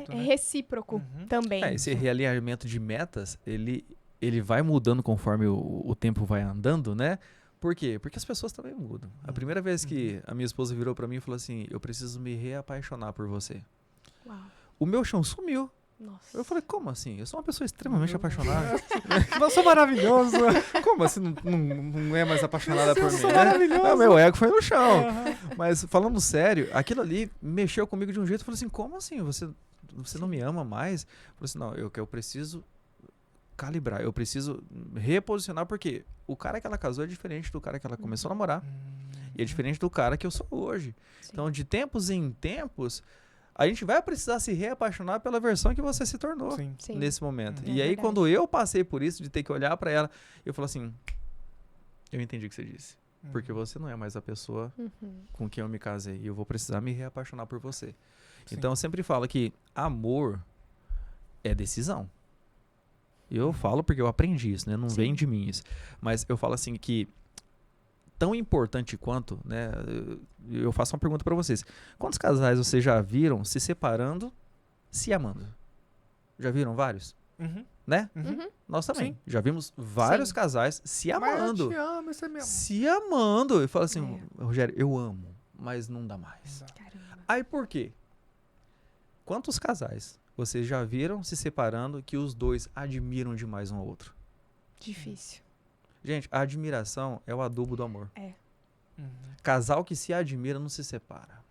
recíproco também. Esse realinhamento de metas, ele vai mudando conforme o tempo vai andando, né? Por quê? Porque as pessoas também mudam. A primeira vez que a minha esposa virou pra mim e falou assim: eu preciso me reapaixonar por você. Uau. O meu chão sumiu. Nossa. Eu falei: como assim? Eu sou uma pessoa extremamente apaixonada. Eu sou maravilhoso. Como assim não é mais apaixonada por mim? Eu sou maravilhoso. Não, meu ego foi no chão. Mas falando sério, aquilo ali mexeu comigo de um jeito. Eu falei assim: como assim? Você não me ama mais? Eu falei assim: não, eu preciso calibrar, eu preciso reposicionar, porque o cara que ela casou é diferente do cara que ela começou a namorar. E é diferente do cara que eu sou hoje. Sim. Então, de tempos em tempos, a gente vai precisar se reapaixonar pela versão que você se tornou nesse momento. E aí, quando eu passei por isso, de ter que olhar pra ela, eu falo assim: eu entendi o que você disse. Porque você não é mais a pessoa com quem eu me casei. E eu vou precisar me reapaixonar por você. Então, eu sempre falo que amor é decisão. Eu falo porque eu aprendi isso, né? Não vem de mim isso. Mas eu falo assim que tão importante quanto, né? Eu faço uma pergunta pra vocês. Quantos casais vocês já viram se separando, se amando? Já viram vários? Né? Nós também. Sim. Já vimos vários casais se amando. Mas eu te amo, isso é mesmo. Se amando. Eu falo assim: Rogério, eu amo, mas não dá mais. Caramba. Aí por quê? Quantos casais vocês já viram se separando que os dois admiram demais um ao outro? Difícil. Gente, a admiração é o adubo do amor. Casal que se admira não se separa.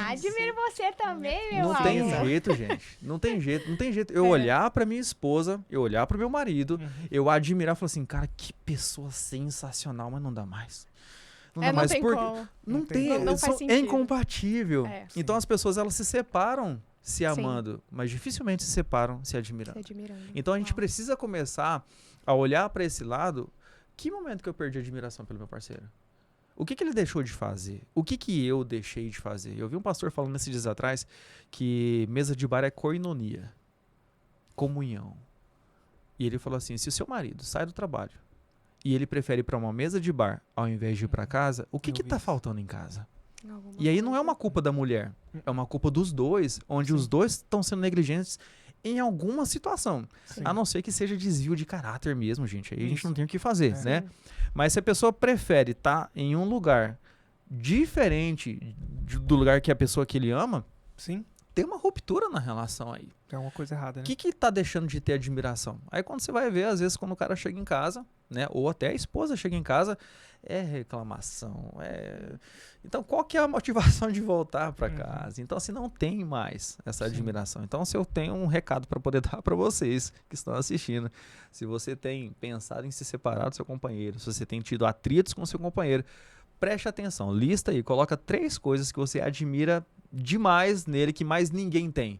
Admiro você também, meu Não amor. tem jeito, gente. Não tem jeito. Eu olhar pra minha esposa, eu olhar pro meu marido, eu admirar e falar assim, cara, que pessoa sensacional, mas não dá mais. Não dá mais tem porque como. não tem, Não faz é sentido. incompatível. Então as pessoas elas se separam se amando, mas dificilmente se separam se admirando. Então a gente precisa começar a olhar pra esse lado. Que momento que eu perdi a admiração pelo meu parceiro? O que ele deixou de fazer? O que eu deixei de fazer? Eu vi um pastor falando esses dias atrás que mesa de bar é koinonia, comunhão. E ele falou assim, se o seu marido sai do trabalho e ele prefere ir para uma mesa de bar ao invés de ir para casa, o que tá faltando em casa? E aí não é uma culpa da mulher, é uma culpa dos dois, onde os dois estão sendo negligentes em alguma situação. Sim. A não ser que seja desvio de caráter mesmo, gente. Aí a gente não tem o que fazer, né? Mas se a pessoa prefere estar em um lugar diferente do lugar que a pessoa que ele ama, tem uma ruptura na relação aí. É uma coisa errada, né? O que tá deixando de ter admiração? Aí quando você vai ver, às vezes, quando o cara chega em casa, né? Ou até a esposa chega em casa, é reclamação. Então, qual que é a motivação de voltar para casa? Então, assim, não tem mais essa admiração. Então, se eu tenho um recado para poder dar para vocês que estão assistindo, se você tem pensado em se separar do seu companheiro, se você tem tido atritos com o seu companheiro, preste atenção, lista aí, coloca 3 coisas que você admira demais nele, que mais ninguém tem.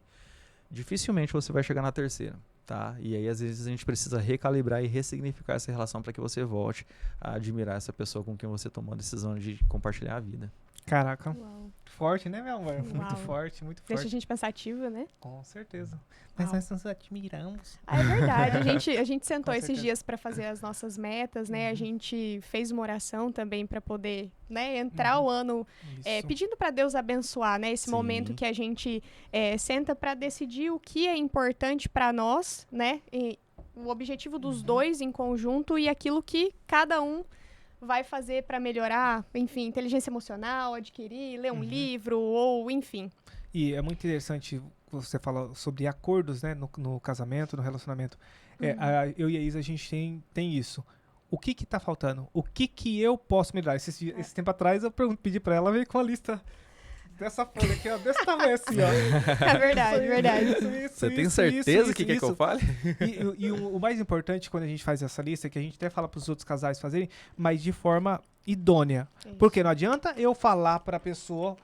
Dificilmente você vai chegar na terceira, tá? E aí, às vezes, a gente precisa recalibrar e ressignificar essa relação para que você volte a admirar essa pessoa com quem você tomou a decisão de compartilhar a vida. Caraca. Uau. Forte, né, meu amor? Uau. Muito forte, muito forte. Deixa a gente pensativa, né? Com certeza. Mas nós nos admiramos. É verdade. A gente sentou Com esses certeza. dias para fazer as nossas metas, né? A gente fez uma oração também para poder, né, entrar o ano pedindo para Deus abençoar, né? Esse Sim. momento que a gente senta para decidir o que é importante para nós, né? E o objetivo dos dois em conjunto e aquilo que cada um vai fazer para melhorar, enfim, inteligência emocional, adquirir, ler um livro ou enfim. E é muito interessante você falar sobre acordos, né, no casamento, no relacionamento. Eu e a Isa, a gente tem isso. O que tá faltando? O que eu posso melhorar? Esse tempo atrás eu pedi pra ela vir com a lista dessa folha aqui, ó, desse tamanho assim, ó. É verdade, verdade. Você tem certeza que quer que eu fale? E o mais importante quando a gente faz essa lista é que a gente até fala pros outros casais fazerem, mas de forma idônea. Isso. Porque não adianta eu falar pra pessoa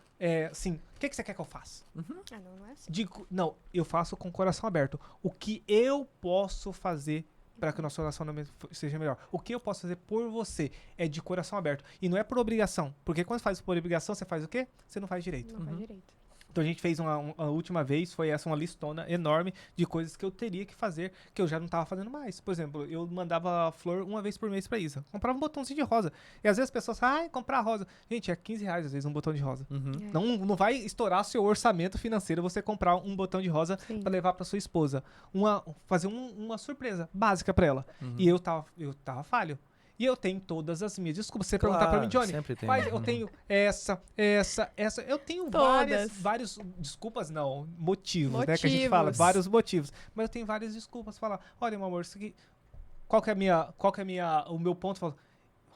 assim, o que você quer que eu faça? Ah, não é assim. Não, eu faço com o coração aberto. O que eu posso fazer para que o nosso relacionamento seja melhor? O que eu posso fazer por você é de coração aberto. E não é por obrigação. Porque quando faz por obrigação, você faz o quê? Você não faz direito. Não faz direito. Então a gente fez a última vez, foi uma listona enorme de coisas que eu teria que fazer, que eu já não tava fazendo mais. Por exemplo, eu mandava flor uma vez por mês pra Isa. Comprava um botãozinho de rosa. E às vezes as pessoas falam, comprar rosa. Gente, é R$15 às vezes um botão de rosa. Não vai estourar seu orçamento financeiro você comprar um botão de rosa pra levar pra sua esposa. Fazer uma surpresa básica pra ela. E eu tava falho. E eu tenho todas as minhas desculpas. Você perguntar pra mim, Johnny, mas eu tenho essa. Eu tenho vários desculpas, não, motivos, né? Que a gente fala, vários motivos. Mas eu tenho várias desculpas. Falar, olha, meu amor, isso aqui, qual que é o meu ponto? Falo,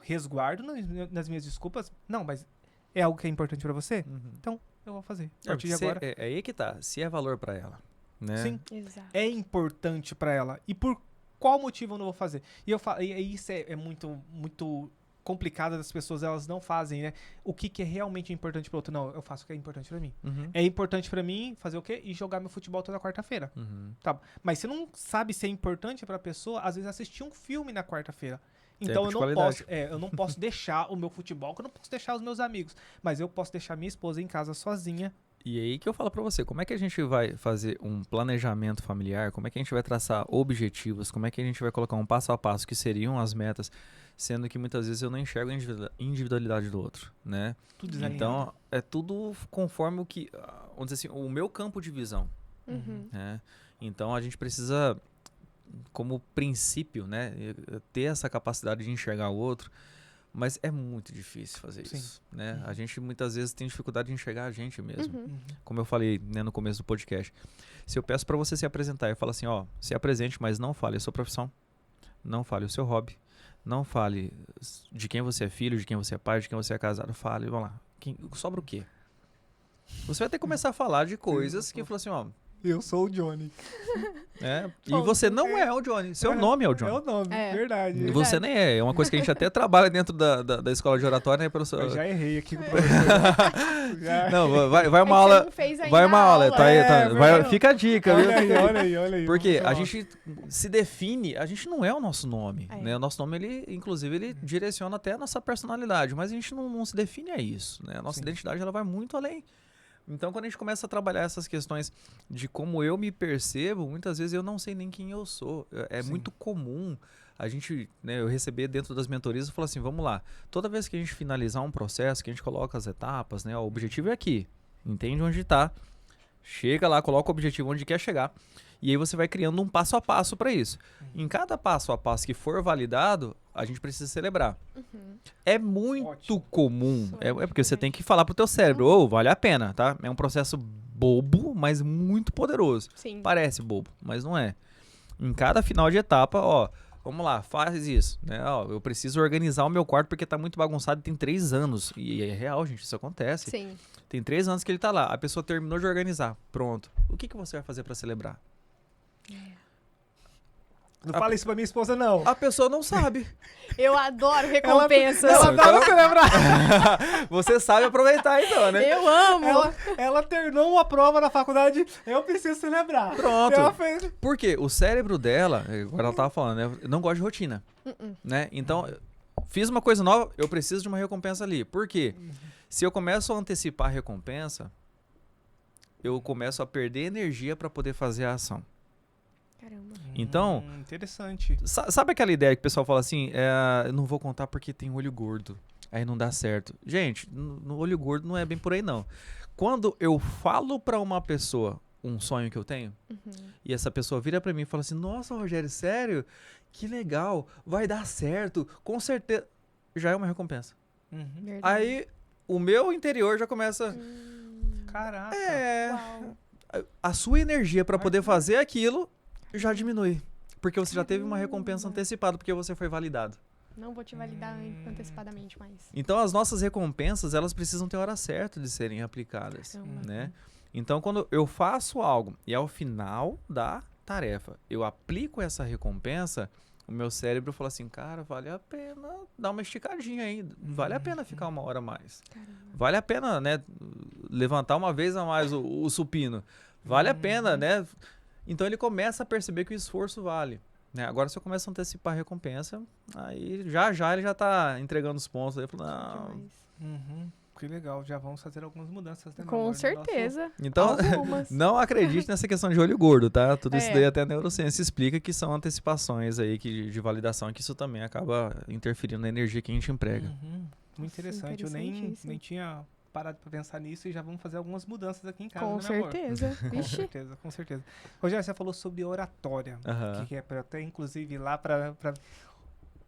resguardo nas minhas desculpas? Não, mas é algo que é importante pra você? Então, eu vou fazer. A partir de agora. É aí que tá. Se é valor pra ela, né? Sim. Exato. É importante pra ela. E por qual motivo eu não vou fazer? E isso é muito, muito complicado das pessoas, elas não fazem, né? O que é realmente importante pro outro? Não, eu faço o que é importante pra mim. É importante pra mim fazer o quê? E jogar meu futebol toda quarta-feira. Tá. Mas você não sabe se é importante pra pessoa, às vezes, assistir um filme na quarta-feira. Então eu não posso deixar o meu futebol, que eu não posso deixar os meus amigos. Mas eu posso deixar minha esposa em casa sozinha. E aí que eu falo pra você, como é que a gente vai fazer um planejamento familiar, como é que a gente vai traçar objetivos, como é que a gente vai colocar um passo a passo que seriam as metas, sendo que muitas vezes eu não enxergo a individualidade do outro, né? Tudo desalinhado. Então, é tudo conforme o que, vamos dizer assim, o meu campo de visão, né? Então, a gente precisa, como princípio, né, ter essa capacidade de enxergar o outro. Mas é muito difícil fazer isso, né? A gente muitas vezes tem dificuldade de enxergar a gente mesmo. Como eu falei, né, no começo do podcast. Se eu peço para você se apresentar, eu falo assim, ó, se apresente, mas não fale a sua profissão, não fale o seu hobby, Não fale de quem você é filho, de quem você é pai, de quem você é casado. Fale, vamos lá, sobra o quê? Você vai ter que começar a falar de coisas que falou assim, ó... Eu sou o Johnny. E você não é o Johnny. Seu nome é o Johnny. É o nome, verdade. E você nem é. É uma coisa que a gente até trabalha dentro da escola de oratória, né, professor? Eu já errei aqui com o professor. Não, vai uma aula. Vai uma aula. Tá aí, fica a dica, viu? Olha aí. Porque a gente se define, a gente não é o nosso nome. Né? O nosso nome, ele direciona até a nossa personalidade, mas a gente não se define a isso. Né? A nossa identidade ela vai muito além. Então, quando a gente começa a trabalhar essas questões de como eu me percebo, muitas vezes eu não sei nem quem eu sou. É muito comum a gente, né, eu receber dentro das mentorias e falar assim, vamos lá, toda vez que a gente finalizar um processo, que a gente coloca as etapas, né, o objetivo é aqui, entende onde está, chega lá, coloca o objetivo onde quer chegar, e aí você vai criando um passo a passo para isso. Em cada passo a passo que for validado, a gente precisa celebrar. É muito comum, é porque você tem que falar pro teu cérebro, vale a pena, tá? É um processo bobo, mas muito poderoso. Sim. Parece bobo, mas não é. Em cada final de etapa, vamos lá, faz isso, né? Eu preciso organizar o meu quarto porque tá muito bagunçado e tem 3 anos. E é real, gente, isso acontece. Sim. Tem 3 anos que ele tá lá, a pessoa terminou de organizar, pronto. O que você vai fazer para celebrar? Não fala isso pra minha esposa, não. A pessoa não sabe. Eu adoro recompensas. Ela adora celebrar. Você sabe aproveitar então, né? Eu amo. Ela terminou uma prova na faculdade, eu preciso celebrar. Pronto. Ela fez... Porque o cérebro dela, agora ela tava falando, né? Não gosta de rotina. Né? Então, fiz uma coisa nova, eu preciso de uma recompensa ali. Por quê? Se eu começo a antecipar a recompensa, eu começo a perder energia para poder fazer a ação. Caramba. Então, interessante. Sabe aquela ideia que o pessoal fala assim, eu não vou contar porque tem olho gordo, aí não dá certo. Gente, no olho gordo não é bem por aí não. Quando eu falo para uma pessoa um sonho que eu tenho, e essa pessoa vira para mim e fala assim, nossa, Rogério, sério? Que legal, vai dar certo, com certeza. Já é uma recompensa. Aí, o meu interior já começa... Caraca. A sua energia para poder fazer aquilo já diminui. Porque você já teve uma recompensa antecipada, porque você foi validado. Não vou te validar antecipadamente mais. Então, as nossas recompensas, elas precisam ter hora certa de serem aplicadas, né? Então, quando eu faço algo e ao final da tarefa, eu aplico essa recompensa, o meu cérebro fala assim, cara, vale a pena dar uma esticadinha aí, vale a pena ficar 1 hora a mais. Caramba. Vale a pena, né, levantar uma vez a mais o supino. Vale a pena, né? Então, ele começa a perceber que o esforço vale. Né? Agora, se eu começo a antecipar a recompensa, aí já ele já tá entregando os pontos. Aí eu falo, não... Que legal, já vamos fazer algumas mudanças. Né, com certeza. Então, não acredite nessa questão de olho gordo, tá? Tudo isso daí até a neurociência explica que são antecipações aí de validação, que isso também acaba interferindo na energia que a gente emprega. Muito interessante. Eu nem tinha parado para pensar nisso e já vamos fazer algumas mudanças aqui em casa, com né, certeza. Amor? Com certeza. Rogério, você falou sobre oratória, que é para até inclusive ir lá para...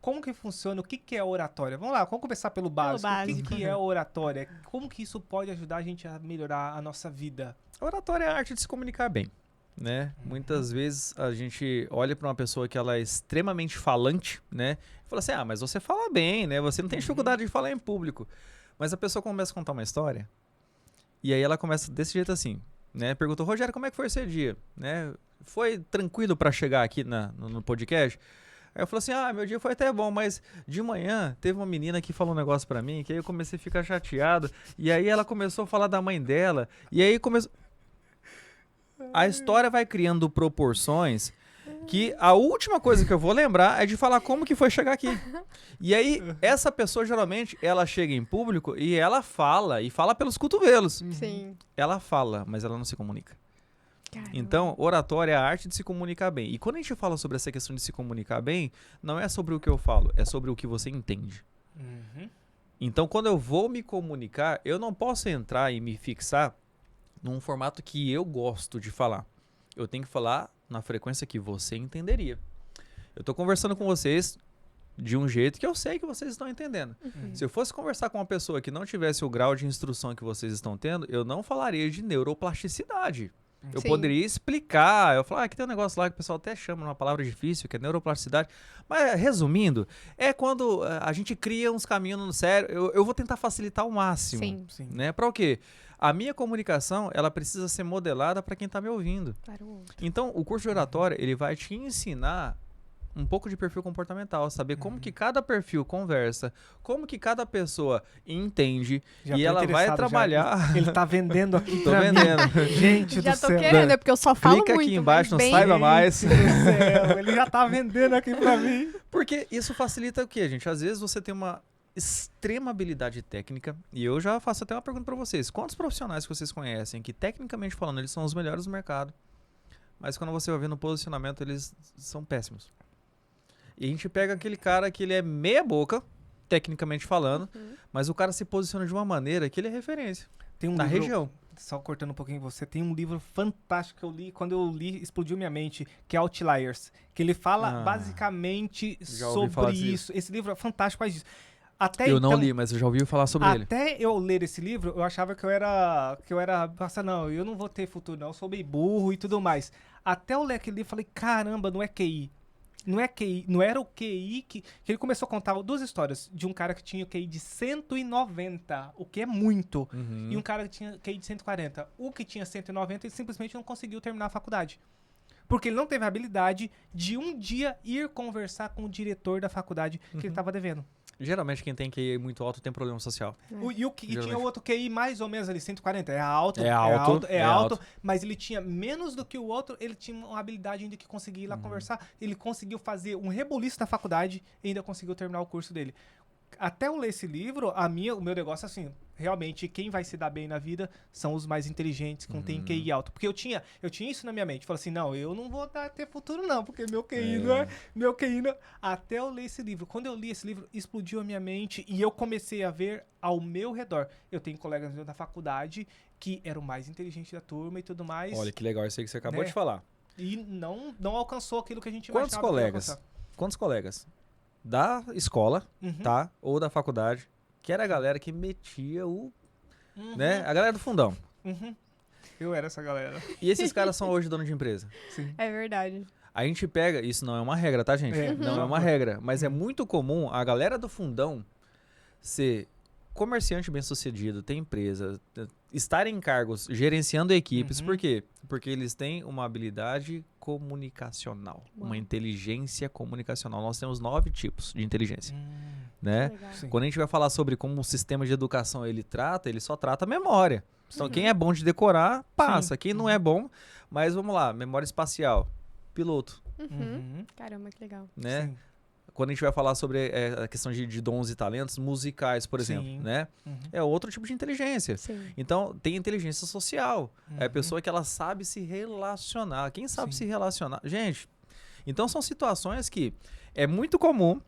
Como que funciona? O que é oratória? Vamos lá, vamos começar pelo básico. O que é oratória? Como que isso pode ajudar a gente a melhorar a nossa vida? A oratória é a arte de se comunicar bem, né? Muitas vezes a gente olha para uma pessoa que ela é extremamente falante, né? E fala assim, mas você fala bem, né? Você não tem dificuldade de falar em público. Mas a pessoa começa a contar uma história e aí ela começa desse jeito assim, né? Perguntou, Rogério, como é que foi esse dia? Né? Foi tranquilo para chegar aqui no podcast? Aí eu falei assim, meu dia foi até bom, mas de manhã teve uma menina que falou um negócio pra mim, que aí eu comecei a ficar chateado, e aí ela começou a falar da mãe dela, e aí começou... A história vai criando proporções que a última coisa que eu vou lembrar é de falar como que foi chegar aqui. E aí, essa pessoa, geralmente, ela chega em público e ela fala, e fala pelos cotovelos. Sim. Ela fala, mas ela não se comunica. Caramba. Então, oratória é a arte de se comunicar bem. E quando a gente fala sobre essa questão de se comunicar bem, não é sobre o que eu falo, é sobre o que você entende. Então, quando eu vou me comunicar, eu não posso entrar e me fixar num formato que eu gosto de falar. Eu tenho que falar na frequência que você entenderia. Eu estou conversando com vocês de um jeito que eu sei que vocês estão entendendo. Se eu fosse conversar com uma pessoa que não tivesse o grau de instrução que vocês estão tendo, eu não falaria de neuroplasticidade. Eu Sim. poderia explicar. Eu falo, aqui tem um negócio lá que o pessoal até chama uma palavra difícil, que é neuroplasticidade. Mas, resumindo, é quando a gente cria uns caminhos no cérebro. Eu vou tentar facilitar ao máximo. Sim. Sim. Né? Para o quê? A minha comunicação, ela precisa ser modelada para quem está me ouvindo. Para o outro. Então, o curso de oratória, ele vai te ensinar um pouco de perfil comportamental, saber como que cada perfil conversa, como que cada pessoa entende, Já e tô ela vai interessado, trabalhar. Ele tá vendendo aqui Tô pra mim. vendendo. Gente Já do tô céu. querendo, é porque eu só falo Clica muito. aqui embaixo no mas bem- Saiba Mais. Gente do céu, ele já tá vendendo aqui pra mim. Porque isso facilita o quê, gente? Às vezes você tem uma extrema habilidade técnica, e eu já faço até uma pergunta para vocês. Quantos profissionais que vocês conhecem que, tecnicamente falando, eles são os melhores do mercado, mas quando você vai ver no posicionamento, eles são péssimos? E a gente pega aquele cara que ele é meia boca, tecnicamente falando, mas o cara se posiciona de uma maneira que ele é referência Tem um na livro, região. só cortando um pouquinho você, tem um livro fantástico que eu li, quando eu li, explodiu minha mente, que é Outliers, que ele fala basicamente já ouvi falar sobre desse isso. Esse livro é fantástico, faz isso. Até Eu então, não li, mas eu já ouvi falar sobre ele. até eu ler esse livro, eu achava que eu era, nossa, não, eu não vou ter futuro não, eu sou meio burro e tudo mais. Até eu ler aquele livro, eu falei, caramba, não é QI. Não é QI, não era o QI que ele começou a contar duas histórias de um cara que tinha QI de 190, o que é muito, e um cara que tinha QI de 140. O que tinha 190, ele simplesmente não conseguiu terminar a faculdade. Porque ele não teve a habilidade de um dia ir conversar com o diretor da faculdade que ele estava devendo. Geralmente quem tem QI muito alto tem problema social. E tinha Geralmente. outro QI mais ou menos ali, 140. É alto, É alto, é alto. mas ele tinha menos do que o outro, ele tinha uma habilidade ainda que conseguia ir lá conversar. Ele conseguiu fazer um rebuliço da faculdade e ainda conseguiu terminar o curso dele. Até eu ler esse livro, o meu negócio é assim, realmente quem vai se dar bem na vida são os mais inteligentes, que não tem QI alto. Porque eu tinha isso na minha mente. Falei assim, não, eu não vou ter futuro não, porque meu QI não é... Meu QI não... Até eu ler esse livro. Quando eu li esse livro, explodiu a minha mente e eu comecei a ver ao meu redor. Eu tenho colegas meus da faculdade que eram o mais inteligente da turma e tudo mais. Olha que legal isso aí que você acabou Né? de falar. E não alcançou aquilo que a gente Quantos imaginava que ia colegas? alcançar. Quantos colegas da escola, Uhum. tá? Ou da faculdade, que era a galera que metia o, Uhum. né? A galera do fundão. Uhum. Eu era essa galera. E esses caras são hoje donos de empresa. Sim. É verdade. A gente pega, isso não é uma regra, tá, gente? É, Não é uma regra, mas é muito comum a galera do fundão ser comerciante bem-sucedido, ter empresa, estar em cargos gerenciando equipes. Por quê? Porque eles têm uma habilidade comunicacional, uma inteligência comunicacional. Nós temos 9 tipos de inteligência, né? Legal. Sim. Quando a gente vai falar sobre como o sistema de educação ele só trata a memória. Então, quem é bom de decorar, passa. Sim. Quem não é bom, mas vamos lá, memória espacial, piloto, Uhum. Caramba, que legal. né? Sim. Quando a gente vai falar sobre a questão de dons e talentos musicais, por Sim. exemplo, né? Uhum. É outro tipo de inteligência. Sim. Então, tem inteligência social. É a Uhum. pessoa que ela sabe se relacionar. Quem sabe Sim. se relacionar? Gente, então são situações que é muito comum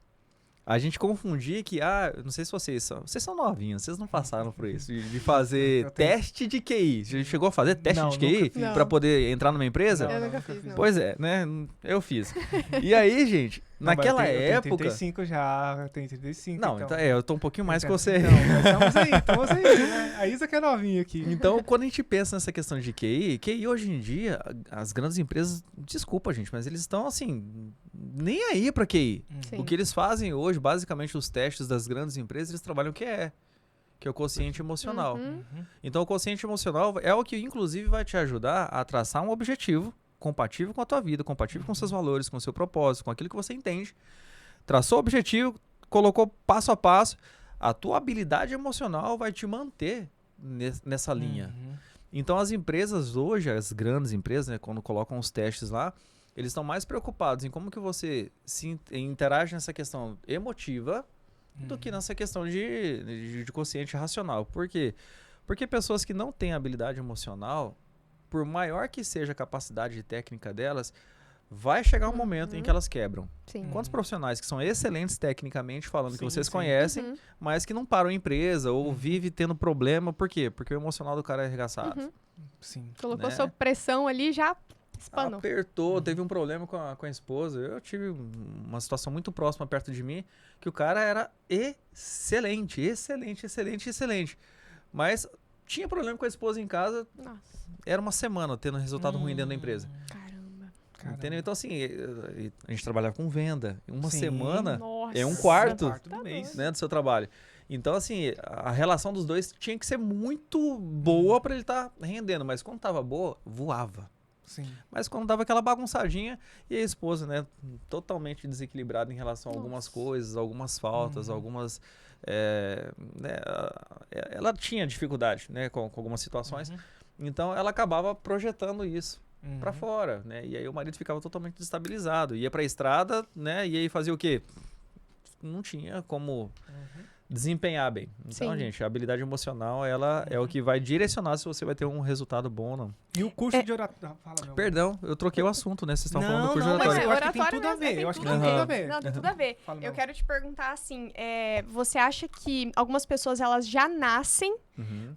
a gente confundir que, não sei se vocês são novinhos, vocês não passaram por isso, de fazer Eu tenho. teste de QI. Você chegou a fazer teste Não, de QI nunca fiz. para poder entrar numa empresa? Não, Eu nunca nunca fiz, fiz. não. Pois é, né? Eu fiz. E aí, gente, Não, mas naquela eu tenho época... 35 já, eu tenho 35. Não, então, eu tô um pouquinho mais que Então, você. Então, mas estamos aí, né? A Isa que é novinha aqui. Então, quando a gente pensa nessa questão de QI hoje em dia, as grandes empresas, desculpa, gente, mas eles estão assim, nem aí pra QI. Sim. O que eles fazem hoje, basicamente, os testes das grandes empresas, eles trabalham o que é o quociente emocional. Uhum. Então, o quociente emocional é o que, inclusive, vai te ajudar a traçar um objetivo compatível com a tua vida, compatível com seus valores, com o seu propósito, com aquilo que você entende. Traçou o objetivo, colocou passo a passo, a tua habilidade emocional vai te manter nessa linha. Uhum. Então as empresas hoje, as grandes empresas, né, quando colocam os testes lá, eles estão mais preocupados em como que você se interage nessa questão emotiva do que nessa questão de consciente racional. Por quê? Porque pessoas que não têm habilidade emocional, por maior que seja a capacidade técnica delas, vai chegar um momento em que elas quebram. Sim. Quantos profissionais que são excelentes tecnicamente falando, que Sim, vocês sim. conhecem, Uhum. mas que não param a empresa ou vive tendo problema. Por quê? Porque o emocional do cara é arregaçado. Uhum. Sim. Colocou Né? sob pressão ali, já espanou. Apertou, teve um problema com a esposa. Eu tive uma situação muito próxima perto de mim, que o cara era excelente. Mas tinha problema com a esposa em casa, Nossa, era uma semana tendo resultado ruim dentro da empresa. caramba. Entendeu? Então, assim, a gente trabalhava com venda. Uma Sim. semana Nossa. é um quarto, do mês. né, do seu trabalho. Então, assim, a relação dos dois tinha que ser muito boa para ele estar rendendo. Mas quando tava boa, voava. Sim. Mas quando dava aquela bagunçadinha, e a esposa, né, totalmente desequilibrada em relação a algumas coisas, algumas faltas, algumas... né, ela tinha dificuldade, né, com algumas situações. Então, ela acabava projetando isso pra fora, né? E aí o marido ficava totalmente desestabilizado. Ia pra estrada, né, e aí fazia o quê? Não tinha como... desempenhar bem. Então, Sim. gente, a habilidade emocional, ela é o que vai direcionar se você vai ter um resultado bom ou não. E o curso de oratória... Fala, meu. Perdão, eu troquei o assunto, né? Vocês estão falando do curso de não, mas oratória. eu acho que tem oratória tudo a mesmo, ver. tem Eu acho que tudo tem a tudo a ver. ver. Não, tem tudo a ver. Fala, Eu meu. quero te perguntar assim, você acha que algumas pessoas elas já nascem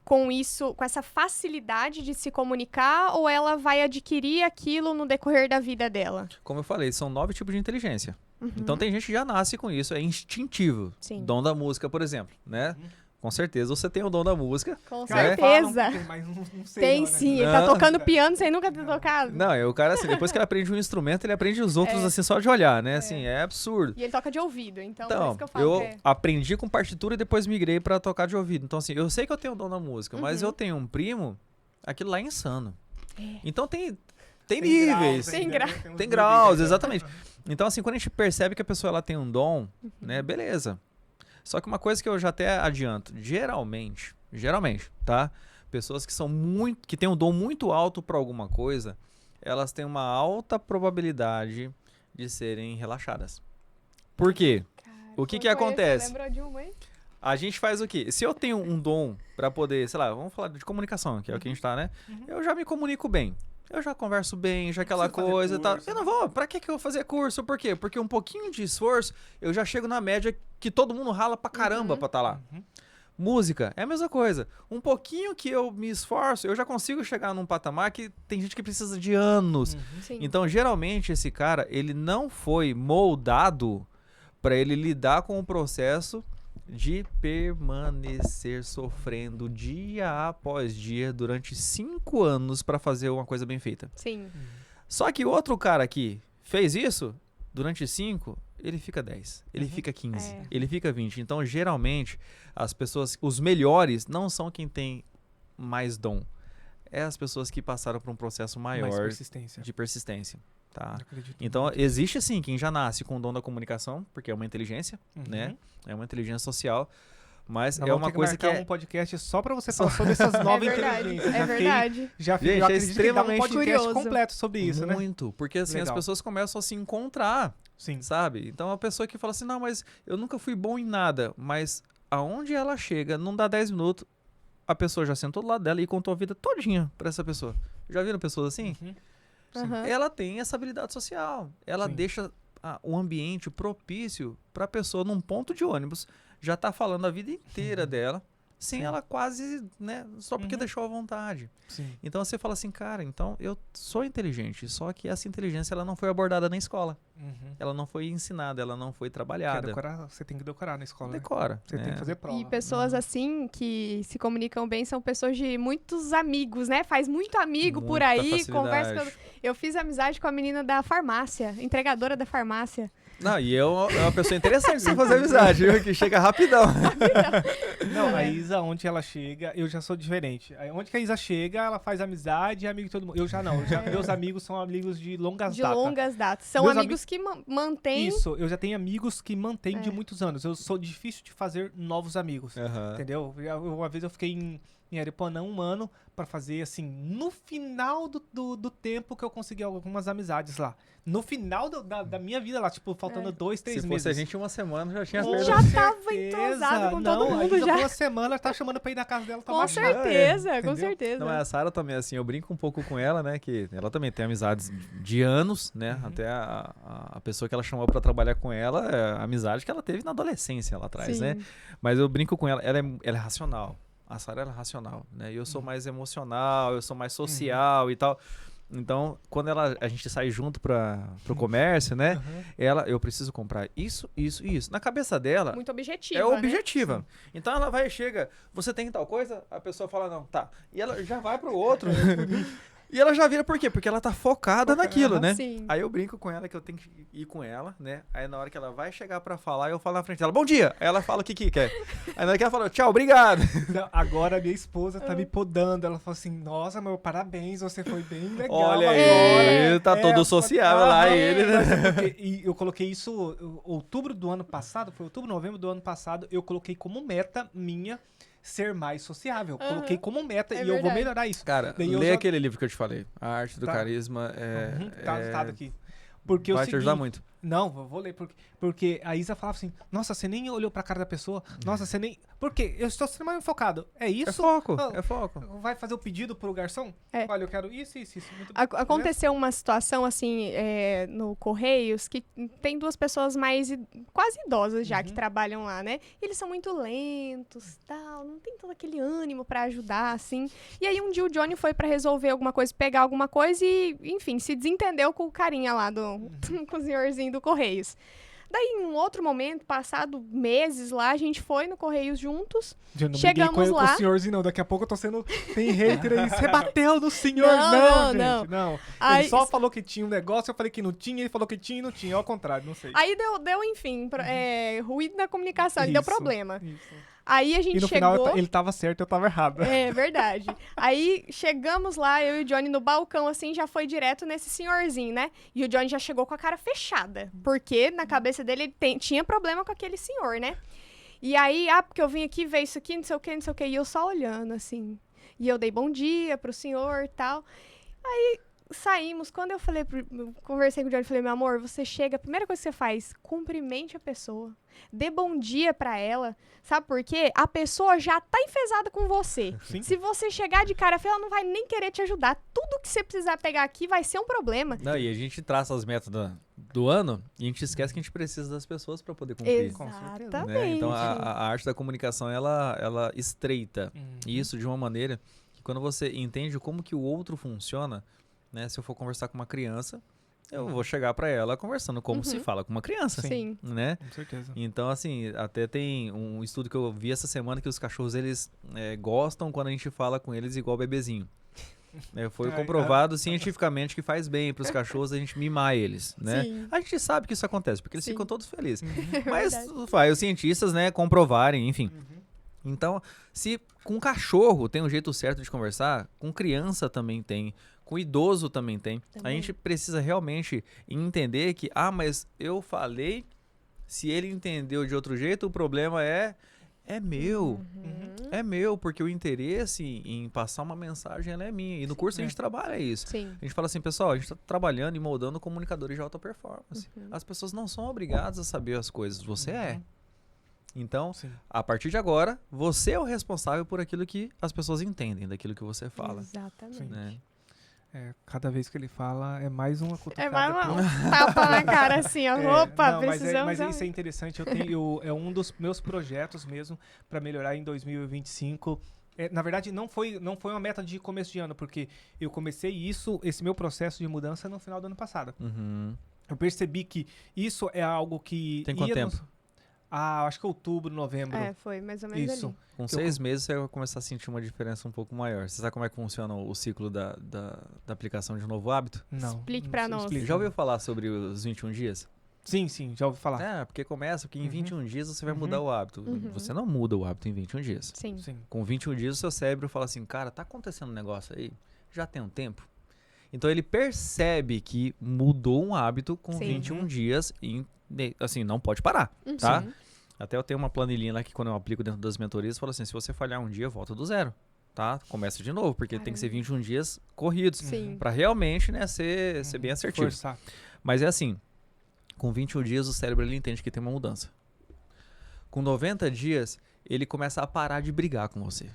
com isso, com essa facilidade de se comunicar, ou ela vai adquirir aquilo no decorrer da vida dela? Como eu falei, são 9 tipos de inteligência. Então tem gente que já nasce com isso, é instintivo. Sim. Dom da música, por exemplo, né? Com certeza você tem o dom da música. Com Cara, certeza. falam, mas não sei Tem não, né? sim, ele tá Não. tocando piano sem nunca ter tocado. Não, o cara, assim, depois que ele aprende um instrumento, ele aprende os outros, assim, só de olhar, né? Assim, é absurdo. E ele toca de ouvido, então por Então, isso que eu falo eu que é. aprendi com partitura e depois migrei pra tocar de ouvido. Então, assim, eu sei que eu tenho o dom da música, mas eu tenho um primo, aquilo lá é insano. Então tem níveis. Tem graus. Tem graus, exatamente. Então, assim, quando a gente percebe que a pessoa ela tem um dom, né, beleza. Só que uma coisa que eu já até adianto, geralmente, tá? Pessoas que têm um dom muito alto para alguma coisa, elas têm uma alta probabilidade de serem relaxadas. Por quê? O que acontece? Lembrou de uma, hein? A gente faz o quê? Se eu tenho um dom para poder, sei lá, vamos falar de comunicação, que é o que a gente tá, né? Eu já me comunico bem. Eu já converso bem, já aquela precisa fazer coisa e tal. curso, Eu não vou. Pra que eu vou fazer curso? Por quê? Porque um pouquinho de esforço, eu já chego na média que todo mundo rala pra caramba pra estar lá. Música é a mesma coisa. Um pouquinho que eu me esforço, eu já consigo chegar num patamar que tem gente que precisa de anos. Sim. Então, geralmente, esse cara, ele não foi moldado pra ele lidar com o processo de permanecer sofrendo dia após dia durante 5 anos pra fazer uma coisa bem feita. Sim. Só que o outro cara que fez isso, durante 5, ele fica 10, ele fica 15, ele fica 20. Então, geralmente, as pessoas, os melhores, não são quem tem mais dom. É as pessoas que passaram por um processo maior Mais persistência. de persistência. Tá? Acredito Então, muito. existe sim quem já nasce com o dom da comunicação, porque é uma inteligência, né? É uma inteligência social. Mas Nós é vamos uma ter que coisa que marcar é... um podcast só pra você falar sobre essas novas inteligências. É verdade. Já fiz, Gente, eu é acredito que dá um extremamente podcast curioso. completo sobre isso, né? Muito, porque assim, Legal. as pessoas começam a se encontrar, Sim. sabe? Então, a pessoa que fala assim, não, mas eu nunca fui bom em nada, mas aonde ela chega, não dá 10 minutos, a pessoa já sentou do lado dela e contou a vida todinha pra essa pessoa. Já viram pessoas assim? Aham. Ela tem essa habilidade social, ela Sim. deixa o ambiente propício pra pessoa num ponto de ônibus já tá falando a vida inteira dela, sem ela quase, né, só porque deixou à vontade. Sim. Então você fala assim, cara, então eu sou inteligente, só que essa inteligência ela não foi abordada na escola. Ela não foi ensinada, ela não foi Quer trabalhada. decorar, você tem que decorar na escola, né? Decora. Você tem que fazer prova. E pessoas assim que se comunicam bem são pessoas de muitos amigos, né? Faz muito amigo por Muita aí, facilidade. conversa com... Eu fiz amizade com a menina da farmácia, entregadora da farmácia. Não, e é uma pessoa interessante de você fazer amizade, viu? Que chega rapidão. Não, a Isa, onde ela chega, eu já sou diferente. Aí, onde que a Isa chega, ela faz amizade e amigo de todo mundo. Eu já não. Meus amigos são amigos de longas De datas. longas datas. São Meus amigos que mantêm... Isso, eu já tenho amigos que mantêm de muitos anos. Eu sou difícil de fazer novos amigos. Entendeu? Uma vez eu fiquei em Aripuanã 1 ano pra fazer, assim, no final do tempo que eu consegui algumas amizades lá. No final da minha vida lá, tipo, faltando 2, 3 Se meses. fosse a gente uma semana, já tinha Com perdido. Já tava certeza. entrosado com todo Não, mundo a Isa já. por uma semana tá chamando pra ir na casa dela tomar Com chá. certeza, com entendeu? certeza. Não, mas a Sarah também, assim, eu brinco um pouco com ela, né, que ela também tem amizades de anos, né, até a pessoa que ela chamou pra trabalhar com ela, é a amizade que ela teve na adolescência lá atrás, Sim. né, mas eu brinco com ela, ela é racional, a Sarah é racional, né, e eu sou mais emocional, eu sou mais social e tal, Então, quando a gente sai junto pro comércio, né? Eu preciso comprar isso, isso e isso. Na cabeça dela, Muito objetiva, é né? objetiva. Então ela vai e chega, você tem tal coisa? A pessoa fala, não, tá. E ela já vai pro outro. E ela já vira por quê? Porque ela tá focada naquilo, né? Sim. Aí eu brinco com ela que eu tenho que ir com ela, né? Aí na hora que ela vai chegar pra falar, eu falo na frente dela, bom dia! Aí ela fala o que quer. Aí na hora que ela fala, tchau, obrigado! Não, agora a minha esposa tá me podando. Ela falou assim, nossa, meu, parabéns, você foi bem legal Olha agora. aí, tá todo sociável lá, ele, né? E eu coloquei isso outubro do ano passado, foi outubro, novembro do ano passado, eu coloquei como meta minha ser mais sociável. Coloquei como meta e eu vou verdade. melhorar isso. Cara, Daí eu lê já- aquele livro que eu te falei, A Arte do Tá. Carisma. Tá aqui. Porque Vai o te ajudar seguinte- muito. Não, vou ler. Porque a Isa falava assim, nossa, você nem olhou pra cara da pessoa. Nossa, você nem... Por quê? Eu estou sendo mais focado. É isso? É foco, Ah, é foco. Vai fazer o pedido pro garçom? É. Olha, eu quero isso. Muito... Aconteceu uma situação, assim, no Correios, que tem duas pessoas mais quase idosas já que trabalham lá, né? E eles são muito lentos, tal, não tem todo aquele ânimo pra ajudar, assim. E aí um dia o Johnny foi pra resolver alguma coisa, pegar alguma coisa e, enfim, se desentendeu com o carinha lá, com o senhorzinho do Correios. Daí, em um outro momento, passado meses lá, a gente foi no Correios juntos. Eu não Chegamos briguei com lá. o senhorzinho, não. Daqui a pouco eu tô sendo... Tem hater aí. Você bateu no senhor. Não. Gente, não. Aí- Ele só falou que tinha um negócio, eu falei que não tinha. Ele falou que tinha e não tinha. Ao contrário, não sei. Aí deu enfim, ruído na comunicação, deu Isso, problema. isso. Aí a gente E no chegou... final ele tava certo, eu tava errado. É verdade. Aí chegamos lá, eu e o Johnny no balcão, assim, já foi direto nesse senhorzinho, né? E o Johnny já chegou com a cara fechada. Porque na cabeça dele ele tinha problema com aquele senhor, né? E aí, porque eu vim aqui ver isso aqui, não sei o que, não sei o que. E eu só olhando, assim. E eu dei bom dia pro senhor e tal. Aí saímos. Quando eu conversei com o Johnny, falei, meu amor, você chega, a primeira coisa que você faz, cumprimente a pessoa. Dê bom dia pra ela. Sabe por quê? A pessoa já tá enfesada com você. Sim. Se você chegar de cara feia, ela não vai nem querer te ajudar. Tudo que você precisar pegar aqui vai ser um problema. Não, e a gente traça as metas do ano e a gente esquece que a gente precisa das pessoas para poder cumprir. Exatamente. Né? Então a arte da comunicação ela estreita isso de uma maneira que quando você entende como que o outro funciona, né? Se eu for conversar com uma criança, eu vou chegar para ela conversando como se fala com uma criança, Sim. né? Com certeza. Então, assim, até tem um estudo que eu vi essa semana que os cachorros, eles gostam quando a gente fala com eles igual bebezinho. Foi comprovado cientificamente que faz bem para os cachorros a gente mimar eles, né? Sim. A gente sabe que isso acontece, porque eles Sim. ficam todos felizes. É Mas verdade. vai os cientistas, né, comprovarem, enfim. Então, se com cachorro tem um jeito certo de conversar, com criança também tem, com idoso também tem. A gente precisa realmente entender que, mas eu falei, se ele entendeu de outro jeito, o problema é meu. É meu, porque o interesse em passar uma mensagem ela é minha. E no curso a gente trabalha isso. Sim. A gente fala assim, pessoal, a gente está trabalhando e moldando comunicadores de alta performance. As pessoas não são obrigadas a saber as coisas, você é. Então, Sim. a partir de agora, você é o responsável por aquilo que as pessoas entendem, daquilo que você fala. Exatamente. Né? Cada vez que ele fala, é mais uma cutucada. É mais pro- um tapa na cara, assim, ó. Opa, não, precisamos... mas isso é interessante. É um dos meus projetos mesmo para melhorar em 2025. Na verdade, não foi uma meta de começo de ano, porque eu comecei esse meu processo de mudança no final do ano passado. Uhum. Eu percebi que isso é algo que... Tem quanto tempo? Acho que outubro, novembro. foi mais ou menos Isso. ali. Com 6 meses você vai começar a sentir uma diferença um pouco maior. Você sabe como é que funciona o ciclo da aplicação de um novo hábito? Não. Explique não pra sei, nós. explica. Já ouviu falar sobre os 21 dias? Sim, já ouvi falar. Porque começa que em 21 dias você vai Uhum. mudar o hábito. Você não muda o hábito em 21 dias. Sim. Sim. Com 21 dias o seu cérebro fala assim, cara, tá acontecendo um negócio aí? Já tem um tempo? Então ele percebe que mudou um hábito com Sim. 21 dias e, assim, não pode parar, tá? Sim. Até eu tenho uma planilhinha lá que quando eu aplico dentro das mentorias, fala assim, se você falhar um dia, volta do zero, tá? Começa de novo, porque tem que ser 21 dias corridos. Sim. Pra realmente, né, ser bem assertivo. Forçar. Mas é assim, com 21 dias o cérebro ele entende que tem uma mudança. Com 90 dias, ele começa a parar de brigar com você.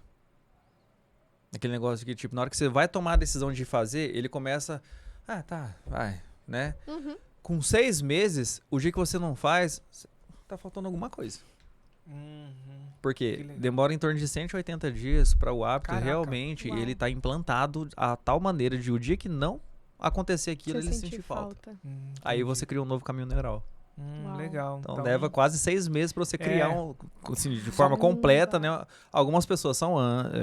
Aquele negócio que, tipo, na hora que você vai tomar a decisão de fazer, ele começa, tá, vai, né? Com 6 meses, o dia que você não faz, tá faltando alguma coisa. Porque Que legal. demora em torno de 180 dias para o hábito Caraca, realmente uau. ele tá implantado a tal maneira de o dia que não acontecer aquilo, Você ele sentir sente falta. Aí entendi. você cria um novo caminho neural. Uau. Legal. Então leva quase 6 meses para você criar assim, de forma Caramba. completa, né? Algumas pessoas são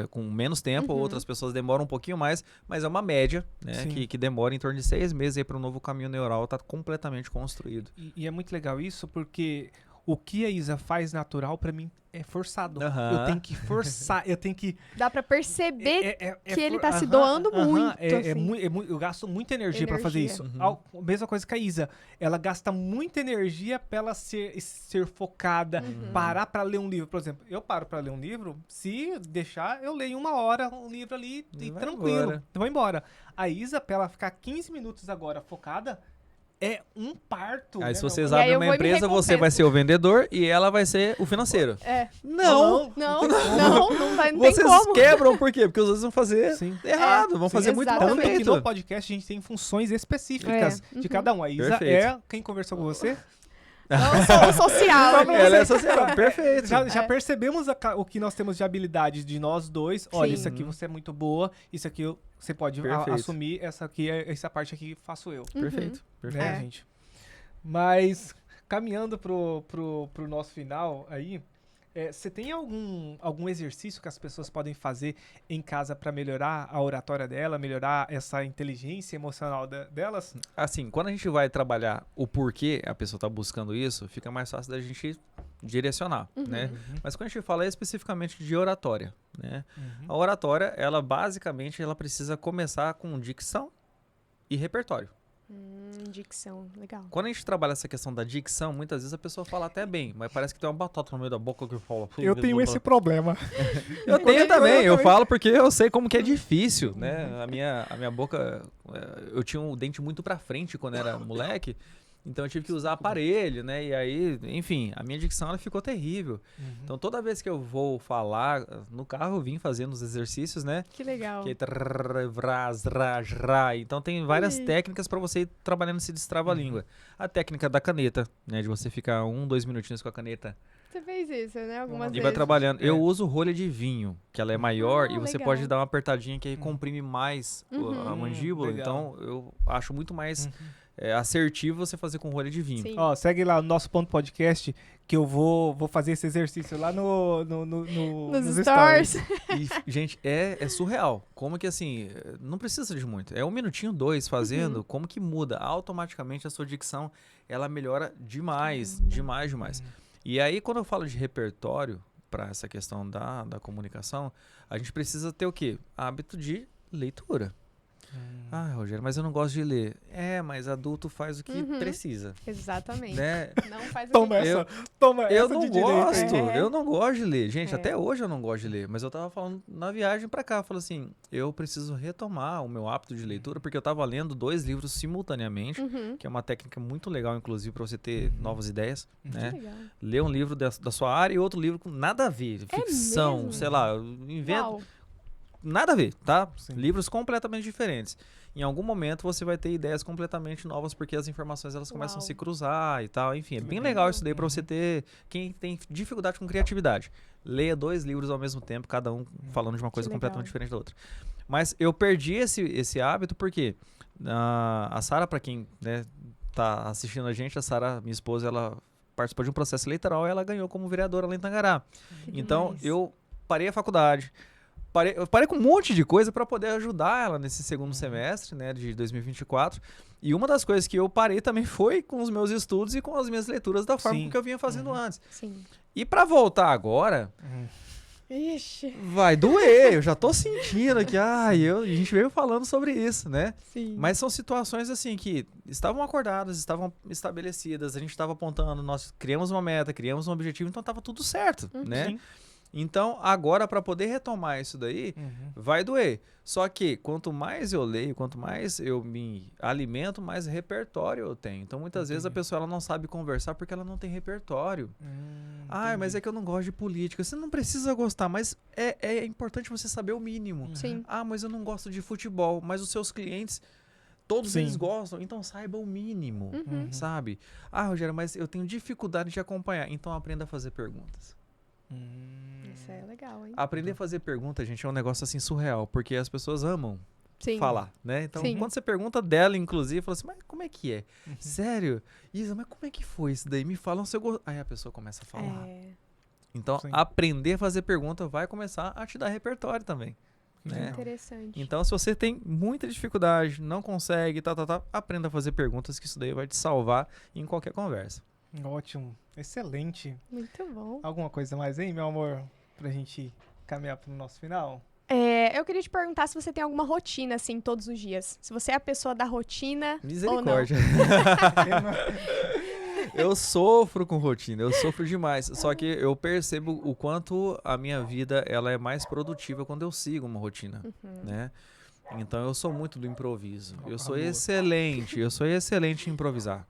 com menos tempo, Uhum. outras pessoas demoram um pouquinho mais, mas é uma média, né? Sim. Que demora em torno de 6 meses aí para um novo caminho neural estar completamente construído. E é muito legal isso, porque o que a Isa faz natural, pra mim, é forçado. Aham. Eu tenho que forçar, eu tenho que... Dá pra perceber que ele tá se aham, doando aham, muito. assim. Eu gasto muita energia pra fazer Energia. isso. Uhum. Mesma coisa que a Isa. Ela gasta muita energia pra ela ser focada, parar pra ler um livro. Por exemplo, eu paro pra ler um livro, se deixar, eu leio 1 hora um livro ali e Vai tranquilo. embora. Vou embora. A Isa, pra ela ficar 15 minutos agora focada, é um parto. Aí né, se meu vocês amor? E aí abrem eu uma vou e me empresa, você vai recompenso. ser o vendedor e ela vai ser o financeiro. É. Não! Não tem Vocês como. quebram, por quê? Porque os outros vão fazer Sim. errado, vão fazer muito mal exatamente. Tanto que feito. no podcast a gente tem funções específicas É, de cada um. A Isa Perfeito. é quem conversou com você. Não, eu sou o social. né? Ela é social, perfeito. Já percebemos o que nós temos de habilidade de nós dois. Olha, Sim. isso aqui você é muito boa, isso aqui você pode Perfeito. assumir, essa parte aqui faço eu. Perfeito, perfeito. Né, É. gente? Mas, caminhando pro nosso final aí, você tem algum exercício que as pessoas podem fazer em casa para melhorar a oratória dela, melhorar essa inteligência emocional delas? Assim, quando a gente vai trabalhar o porquê a pessoa está buscando isso, fica mais fácil da gente direcionar, né? Mas quando a gente fala especificamente de oratória, né? A oratória, ela basicamente, ela precisa começar com dicção e repertório. Dicção, legal. Quando a gente trabalha essa questão da dicção, muitas vezes a pessoa fala até bem, mas parece que tem uma batata no meio da boca que fala... Eu tenho esse problema. Eu tenho também, eu falo porque eu sei como que é difícil, né? A minha boca, eu tinha um dente muito pra frente quando era moleque, então eu tive que usar aparelho, né? E aí, enfim, a minha dicção ela ficou terrível. Então toda vez que eu vou falar, no carro eu vim fazendo os exercícios, né? Que legal. Que é trrr, vraz, raj, ra. Então tem várias técnicas para você ir trabalhando esse destrava-língua. A técnica da caneta, né? De você ficar 1-2 minutinhos com a caneta. Você fez isso, né? Algumas E vezes. vai trabalhando. É. Eu uso rolha de vinho, que ela é maior Ah, e você legal. pode dar uma apertadinha que aí comprime mais a mandíbula. legal. Então eu acho muito mais assertivo você fazer com rolha de vinho. Sim. Ó, segue lá o nosso ponto podcast que eu vou fazer esse exercício lá nos stories. E, gente, é surreal. Como que assim, não precisa de muito. É 1 minutinho, 2 fazendo, como que muda automaticamente a sua dicção, ela melhora demais, demais. E aí, quando eu falo de repertório, para essa questão da comunicação, a gente precisa ter o quê? Hábito de leitura. Ah, Rogério, mas eu não gosto de ler. Mas adulto faz o que precisa, Exatamente. né? Não faz o Toma que essa, toma Eu essa não de direito. gosto, É. eu não gosto de ler. Gente, É. até hoje eu não gosto de ler. Mas eu tava falando na viagem pra cá, eu falei assim, eu preciso retomar o meu hábito de leitura, porque eu tava lendo 2 livros simultaneamente, que é uma técnica muito legal, inclusive, pra você ter novas ideias, né? legal. Ler um livro da sua área e outro livro com nada a ver, ficção, mesmo? sei lá, eu invento, Uau. nada a ver, tá? Sim. Livros completamente diferentes. Em algum momento você vai ter ideias completamente novas porque as informações elas começam a Uau. se cruzar e tal. Enfim, é bem legal isso daí pra você ter quem tem dificuldade com criatividade. Leia 2 livros ao mesmo tempo, cada um falando de uma coisa legal. completamente diferente da outra. Mas eu perdi esse hábito porque a Sara, pra quem, né, tá assistindo a gente, a Sara, minha esposa, ela participou de um processo eleitoral e ela ganhou como vereadora lá em Tangará. Que Então, demais. eu parei a faculdade. Eu parei com um monte de coisa para poder ajudar ela nesse segundo semestre, né, de 2024. E uma das coisas que eu parei também foi com os meus estudos e com as minhas leituras da forma Sim. que eu vinha fazendo antes. Sim. E para voltar agora, Ixi. vai doer. Eu já tô sentindo que, a gente veio falando sobre isso, né? Sim. Mas são situações assim que estavam acordadas, estavam estabelecidas, a gente estava apontando, nós criamos uma meta, criamos um objetivo, então estava tudo certo, né? Sim. Então, agora, para poder retomar isso daí, vai doer. Só que, quanto mais eu leio, quanto mais eu me alimento, mais repertório eu tenho. Então, muitas vezes a pessoa ela não sabe conversar porque ela não tem repertório. Mas é que eu não gosto de política. Você não precisa gostar, mas é importante você saber o mínimo. Sim. Mas eu não gosto de futebol, mas os seus clientes... Todos Sim. eles gostam, então saiba o mínimo, sabe? Rogério, mas eu tenho dificuldade de acompanhar. Então, aprenda a fazer perguntas. Isso é legal, hein? Aprender a fazer pergunta, gente, é um negócio assim surreal, porque as pessoas amam Sim. falar, né? Então, Sim. quando você pergunta dela, inclusive, fala assim, mas como é que é? Sério? Isa, mas como é que foi isso daí? Me fala se eu gosto. Aí a pessoa começa a falar. Então, Sim. aprender a fazer pergunta vai começar a te dar repertório também. Né? Interessante. Então, se você tem muita dificuldade, não consegue, aprenda a fazer perguntas, que isso daí vai te salvar em qualquer conversa. Ótimo. Excelente. Muito bom. Alguma coisa mais aí, meu amor? Pra gente caminhar pro nosso final? Eu queria te perguntar se você tem alguma rotina, assim, todos os dias. Se você é a pessoa da rotina Misericórdia. Eu sofro com rotina, eu sofro demais. Só que eu percebo o quanto a minha vida ela é mais produtiva quando eu sigo uma rotina, né? Então eu sou muito do improviso. Eu sou excelente em improvisar.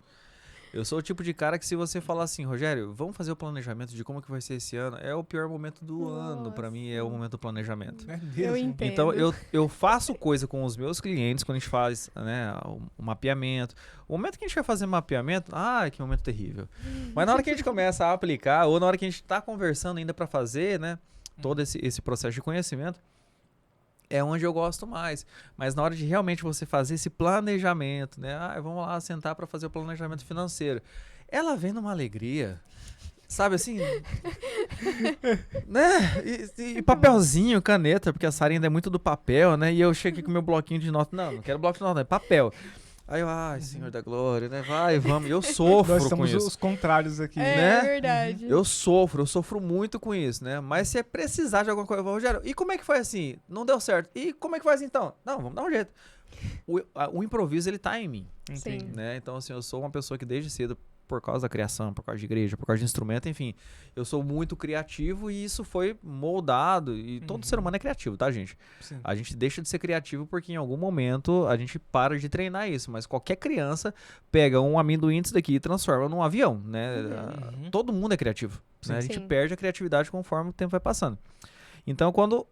Eu sou o tipo de cara que se você falar assim, Rogério, vamos fazer o planejamento de como que vai ser esse ano, é o pior momento do ano pra mim, é o momento do planejamento. Eu entendo. Então eu faço coisa com os meus clientes quando a gente faz, né, o mapeamento. O momento que a gente vai fazer mapeamento, que momento terrível. Mas na hora que a gente começa a aplicar, ou na hora que a gente tá conversando ainda pra fazer, né, todo esse processo de conhecimento, é onde eu gosto mais. Mas na hora de realmente você fazer esse planejamento, né? Vamos lá sentar para fazer o planejamento financeiro. Ela vem numa alegria, sabe assim? Né? E papelzinho, caneta, porque a Sara ainda é muito do papel, né? E eu cheguei com meu bloquinho de nota. Não quero bloco de nota, é papel. Aí eu, Senhor da Glória, né? Vai, vamos. Eu sofro Nós com somos isso. os contrários aqui. né? É verdade. Eu sofro muito com isso, né? Mas se é precisar de alguma coisa, eu falo, Rogério, e como é que foi assim? Não deu certo. E como é que faz então? Não, vamos dar um jeito. O improviso, ele tá em mim, Sim. né? Então, assim, eu sou uma pessoa que desde cedo, por causa da criação, por causa de igreja, por causa de instrumento, enfim, eu sou muito criativo e isso foi moldado. E todo ser humano é criativo, tá, gente? Sim. A gente deixa de ser criativo porque em algum momento a gente para de treinar isso. Mas qualquer criança pega um amendoim disso daqui e transforma num avião, né? Todo mundo é criativo, né? A gente Sim. perde a criatividade conforme o tempo vai passando. Então, quando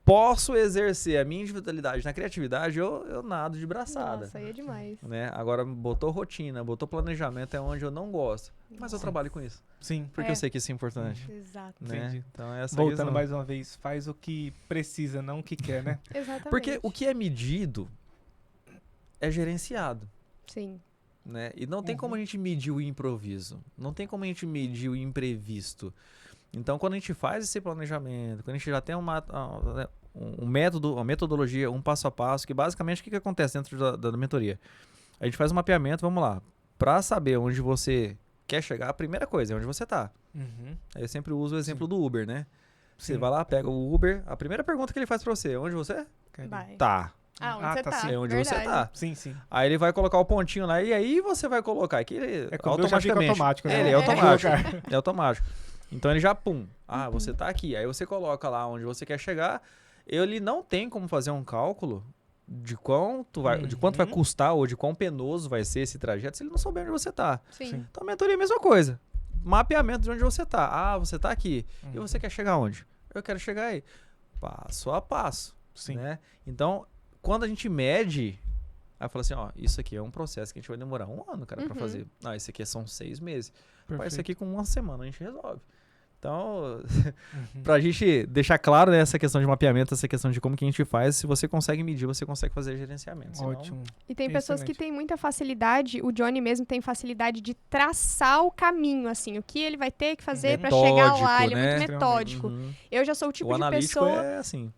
posso exercer a minha individualidade na criatividade, eu nado de braçada. Nossa, aí é demais. Né? Agora, botou rotina, botou planejamento, é onde eu não gosto. Mas eu trabalho com isso. Sim. Porque eu sei que isso é importante. Exato. Né? Entendi. Então, essa Voltando questão. mais uma vez, faz o que precisa, não o que quer, né? Exatamente. Porque o que é medido é gerenciado. Sim. Né? E não tem como a gente medir o improviso. Não tem como a gente medir o imprevisto. Então, quando a gente faz esse planejamento, quando a gente já tem um método, uma metodologia, um passo a passo, que basicamente o que acontece dentro da mentoria? A gente faz um mapeamento, vamos lá, para saber onde você quer chegar, a primeira coisa é onde você está. Aí eu sempre uso o exemplo do Uber, né? Você Sim. vai lá, pega o Uber, a primeira pergunta que ele faz para você, onde você Vai. tá? Onde Ah, você tá, tá? sim. É onde Verdade. você tá. Sim, sim. Aí ele vai colocar o pontinho lá e aí você vai colocar aqui É que o meu já fica automaticamente. automático, né? Ele é É. automático. É automático. Então ele já, pum. Você tá aqui. Aí você coloca lá onde você quer chegar. Ele não tem como fazer um cálculo de quanto vai custar ou de quão penoso vai ser esse trajeto se ele não souber onde você tá. Sim. Sim. Então a mentoria é a mesma coisa. Mapeamento de onde você tá. Você tá aqui. E você quer chegar onde? Eu quero chegar aí. Passo a passo. Sim. Né? Então, quando a gente mede, aí fala assim, isso aqui é um processo que a gente vai demorar 1 ano, cara, pra fazer. Isso aqui são 6 meses. Mas isso aqui com 1 semana a gente resolve. Então, pra gente deixar claro, né, essa questão de mapeamento, essa questão de como que a gente faz, se você consegue medir, você consegue fazer gerenciamento. Senão, Ótimo. E tem pessoas que Excelente. têm muita facilidade, o Johnny mesmo tem facilidade de traçar o caminho, assim, o que ele vai ter que fazer pra chegar lá, ele é né? muito metódico. Eu já sou o tipo o de analítico pessoa... é assim.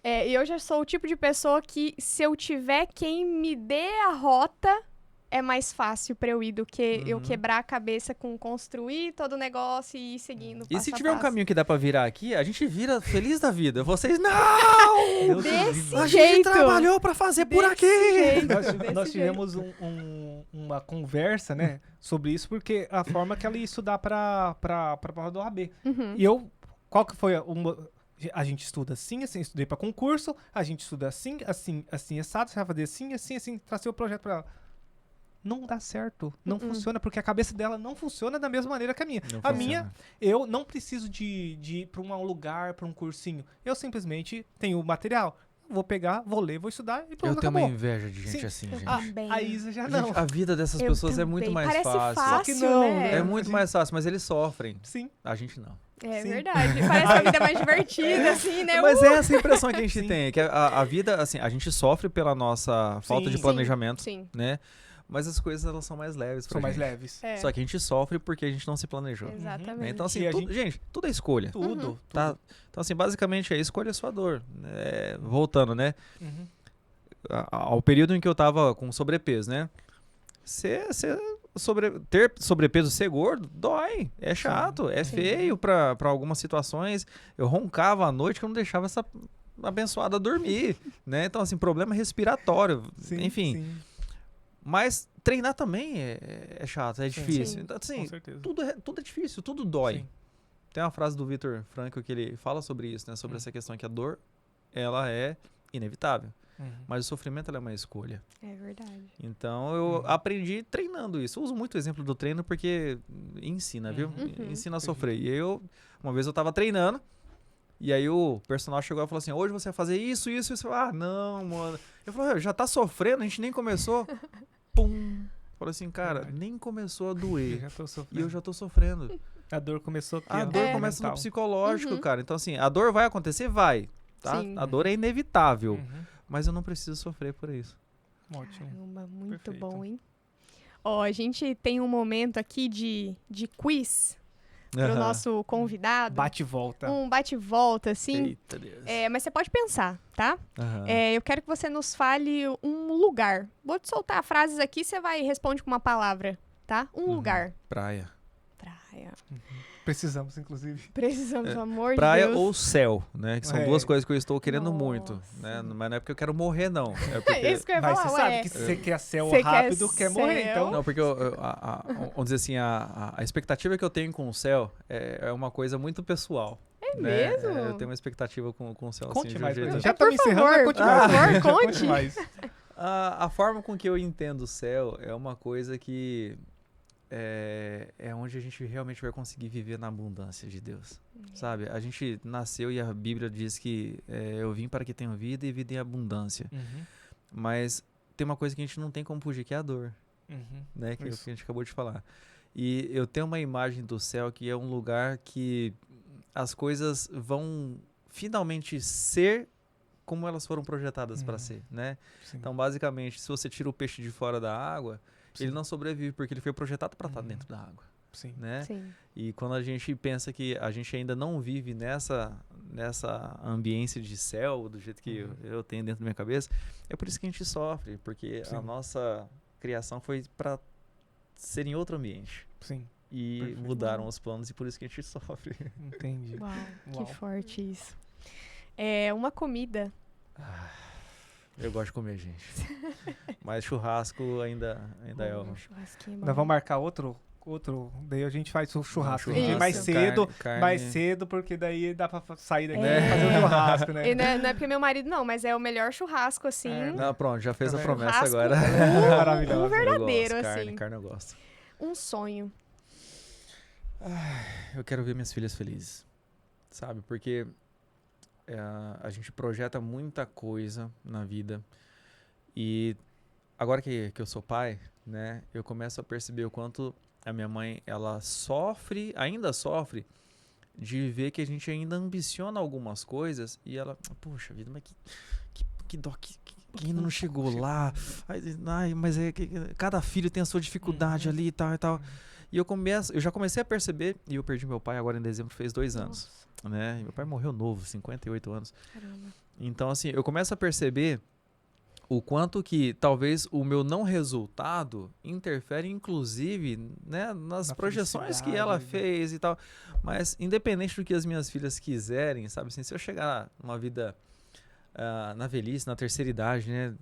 Eu já sou o tipo de pessoa que, se eu tiver quem me dê a rota, é mais fácil pra eu ir do que eu quebrar a cabeça com construir todo o negócio e ir seguindo E passo se a tiver um passo. caminho que dá pra virar aqui, a gente vira feliz da vida. Vocês, não! Deus Desse livre. A jeito. gente trabalhou pra fazer por Desse aqui! jeito. Nós Desse tivemos uma conversa, né, sobre isso, porque a forma que ela ia estudar pra prova do OAB. Uhum. E qual que foi a gente estuda assim, estudei pra concurso, a gente estuda assim, assado, você vai fazer assim, tracei o projeto pra ela. Não dá certo, não funciona, porque a cabeça dela não funciona da mesma maneira que a minha. Não A funciona. minha, eu não preciso de ir pra um lugar, pra um cursinho. Eu simplesmente tenho o material. vou pegar, vou ler, vou estudar e Eu pronto, tenho acabou. uma inveja de gente Sim. assim, gente. Também. A Isa já Gente, não. a vida dessas Eu pessoas é também. muito mais Parece fácil. fácil, Só que não, né? É muito mais fácil, mas eles sofrem. Sim. A gente não. É Sim. verdade. Parece que a vida é mais divertida, assim, né? Mas é essa a impressão que a gente Sim. tem, que a vida, assim, a gente sofre pela nossa falta de Sim. planejamento, Sim. né? Mas as coisas, elas são mais leves pra São mais gente. leves. É. Só que a gente sofre porque a gente não se planejou. né? Exatamente. Então, assim, E a gente, tudo é escolha. Tudo. Tá? Então, assim, basicamente, escolha a sua dor. Voltando, né? Uhum. Ao período em que eu tava com sobrepeso, né? Ter sobrepeso, ser gordo, dói. É chato, é Sim. feio pra algumas situações. Eu roncava à noite que eu não deixava essa abençoada dormir, né? Então, assim, problema respiratório, Sim, enfim. sim, Mas treinar também é chato, é difícil. Sim. Então, com assim, certeza. tudo é difícil, tudo dói. Sim. Tem uma frase do Viktor Frankl que ele fala sobre isso, né? Sobre essa questão que a dor, ela é inevitável. Uhum. Mas o sofrimento, ela é uma escolha. É verdade. Então, eu aprendi treinando isso. Eu uso muito o exemplo do treino porque ensina, viu? Uhum. Ensina a sofrer. E uma vez eu tava treinando, e aí o personal chegou e falou assim, hoje você vai fazer isso, isso, isso. Ah, não, mano. Eu falei, já tá sofrendo, a gente nem começou. Pum. Falei assim, cara, Verdade. nem começou a Eu doer. já tô E sofrendo. eu já tô sofrendo. A dor começou aqui. A ó, dor É. começa no mental. psicológico, Uhum. cara. Então, assim, a dor vai acontecer? Vai. Tá? Sim. A dor é inevitável. Uhum. Mas eu não preciso sofrer por isso. Ótimo. Caramba, muito Perfeito. bom, hein? Ó, a gente tem um momento aqui de quiz pro Aham. nosso convidado. Bate e volta. Um bate-volta, assim. Eita Deus. Mas você pode pensar, tá? Aham. Eu quero que você nos fale um lugar. Vou te soltar frases aqui, você vai e responde com uma palavra, tá? Um Uhum. lugar. Praia. Praia. Precisamos, inclusive. Precisamos, pelo amor Praia de Deus. ou céu, né? Que são É. duas coisas que eu estou querendo muito. Nossa. Né? Mas não é porque eu quero morrer, não. É porque... É isso que eu ia Mas falar, você ué. sabe que se você quer céu Você quer rápido, quer morrer. céu? Então, Não, porque vamos dizer assim, a expectativa que eu tenho com o céu é uma coisa muito pessoal. É né? mesmo? Eu tenho uma expectativa com o céu. conte assim, de um mais. jeito- pra gente. Já Já estamos por encerrando, favor, mas conte por mais. favor, conte. Conte mais. A forma com que eu entendo o céu é uma coisa que é onde a gente realmente vai conseguir viver na abundância de Deus, sabe? A gente nasceu e a Bíblia diz que eu vim para que tenham vida e vida em abundância. Uhum. Mas tem uma coisa que a gente não tem como fugir, que é a dor, Uhum. né? Que é o Isso. que a gente acabou de falar. E eu tenho uma imagem do céu que é um lugar que as coisas vão finalmente ser como elas foram projetadas para ser, né? Sim. Então, basicamente, se você tira o peixe de fora da água, Sim. ele não sobrevive porque ele foi projetado para estar Uhum. dentro da água, Sim. né? Sim. E quando a gente pensa que a gente ainda não vive nessa ambiência de céu, do jeito que eu tenho dentro da minha cabeça, é por isso que a gente sofre, porque Sim. a nossa criação foi para ser em outro ambiente. Sim. E Perfeito. mudaram os planos e por isso que a gente sofre. Entendi. Uau, Uau. que forte isso. Uma comida. Eu gosto de comer, gente. Mas churrasco ainda é o... Churrasquinho bom. Nós vamos marcar outro. Daí a gente faz o churrasco. A gente Isso. vem mais cedo, Carne- mais cedo, porque daí dá pra sair daqui É. e fazer o churrasco, né? E não é porque meu marido não, mas é o melhor churrasco, assim. É. Não, pronto, já fez Tá a vendo? promessa Churrasco agora. Maravilhoso. um verdadeiro, Eu gosto, assim. Carne eu gosto. Um sonho. Eu quero ver minhas filhas felizes, sabe? Porque a gente projeta muita coisa na vida e agora que eu sou pai, né? Eu começo a perceber o quanto a minha mãe, ela ainda sofre de ver que a gente ainda ambiciona algumas coisas e ela, poxa vida, mas que dó que ainda não chegou lá. Ai, mas cada filho tem a sua dificuldade ali e tal e tal. E eu já comecei a perceber, e eu perdi meu pai agora em dezembro, fez 2 anos, né? E meu pai morreu novo, 58 anos. Caramba. Então, assim, eu começo a perceber o quanto que talvez o meu não resultado interfere, inclusive, né, nas Na projeções que ela felicidade, fez e tal. Mas, independente do que as minhas filhas quiserem, sabe? Assim, se eu chegar numa vida na velhice, na terceira idade, né?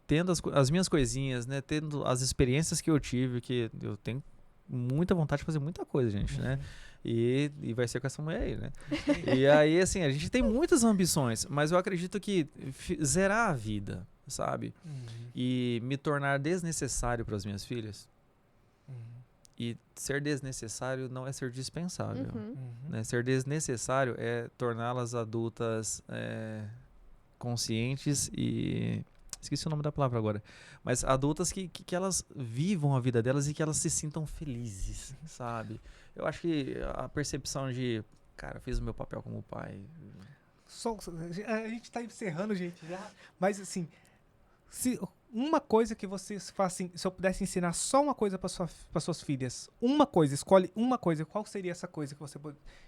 Tendo as minhas coisinhas, né? Tendo as experiências que eu tive, que eu tenho muita vontade de fazer muita coisa, gente, né? E vai ser com essa mulher aí, né? E aí, assim, a gente tem muitas ambições, mas eu acredito que zerar a vida, sabe? E me tornar desnecessário para as minhas filhas. E ser desnecessário não é ser dispensável. Uhum. Né? Ser desnecessário é torná-las adultas conscientes e... Esqueci o nome da palavra agora. Mas adultas que elas vivam a vida delas e que elas se sintam felizes, sabe? Eu acho que a percepção de, cara, fiz o meu papel como pai. A gente tá encerrando, gente, já. Mas, assim, se uma coisa que você faz assim, se eu pudesse ensinar só uma coisa para suas filhas, uma coisa, escolhe uma coisa, qual seria essa coisa que você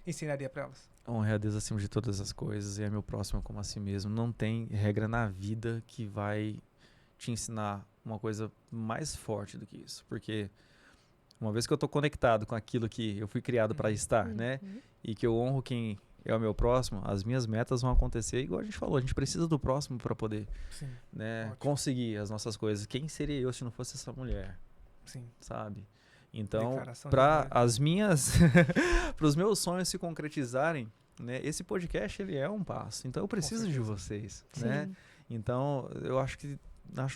ensinaria para elas? Honre a Deus acima de todas as coisas e é meu próximo como a si mesmo. Não tem regra na vida que vai te ensinar uma coisa mais forte do que isso. Porque uma vez que eu tô conectado com aquilo que eu fui criado para estar, né? E que eu honro quem é o meu próximo, as minhas metas vão acontecer. Igual a gente falou, a gente precisa do próximo para poder né, conseguir as nossas coisas. Quem seria eu se não fosse essa mulher? Sim. Sabe? Então, para as minhas, para os meus sonhos se concretizarem, né, esse podcast ele é um passo. Então, eu preciso de vocês, né? Então, eu acho que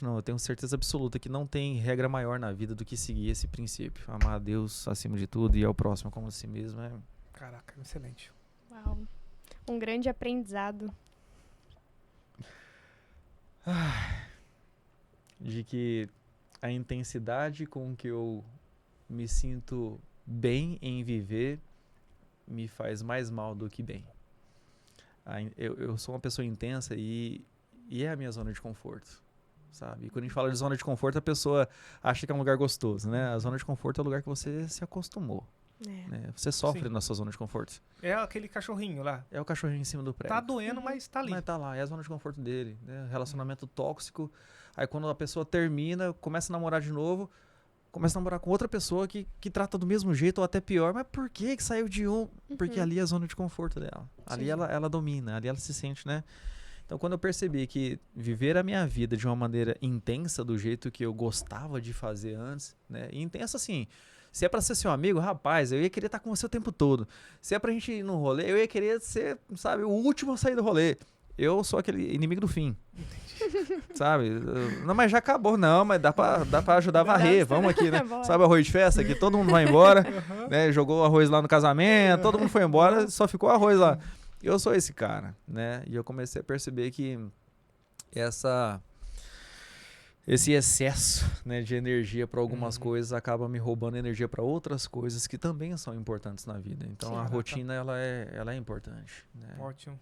eu tenho certeza absoluta que não tem regra maior na vida do que seguir esse princípio. Amar a Deus acima de tudo e ao próximo como a si mesmo. Caraca, excelente. Uau. Um grande aprendizado. De que a intensidade com que eu me sinto bem em viver me faz mais mal do que bem. Eu sou uma pessoa intensa e é a minha zona de conforto, sabe? E quando a gente fala de zona de conforto, a pessoa acha que é um lugar gostoso, né? A zona de conforto é o lugar que você se acostumou. Né? Você sofre na sua zona de conforto. É aquele cachorrinho lá. É o cachorrinho em cima do prédio. Tá doendo, mas tá ali. Mas tá lá, é a zona de conforto dele, né? Relacionamento tóxico. Aí quando a pessoa termina, começa a namorar de novo, começa a namorar com outra pessoa que trata do mesmo jeito ou até pior. Mas por que saiu de um? Porque ali é a zona de conforto dela. Ali ela domina, ali ela se sente, né? Então quando eu percebi que viver a minha vida de uma maneira intensa, do jeito que eu gostava de fazer antes, né? E intensa assim... Se é pra ser seu amigo, rapaz, eu ia querer estar com você o tempo todo. Se é pra gente ir no rolê, eu ia querer ser, sabe, o último a sair do rolê. Eu sou aquele inimigo do fim. Sabe? Não, mas já acabou. Não, mas dá pra ajudar a varrer. Vamos aqui, né? Sabe o arroz de festa? Que todo mundo vai embora, né? Jogou o arroz lá no casamento, todo mundo foi embora, só ficou arroz lá. Eu sou esse cara, né? E eu comecei a perceber que esse excesso, né, de energia para algumas coisas acaba me roubando energia para outras coisas que também são importantes na vida. Então a rotina ela é importante. Né? Ótimo.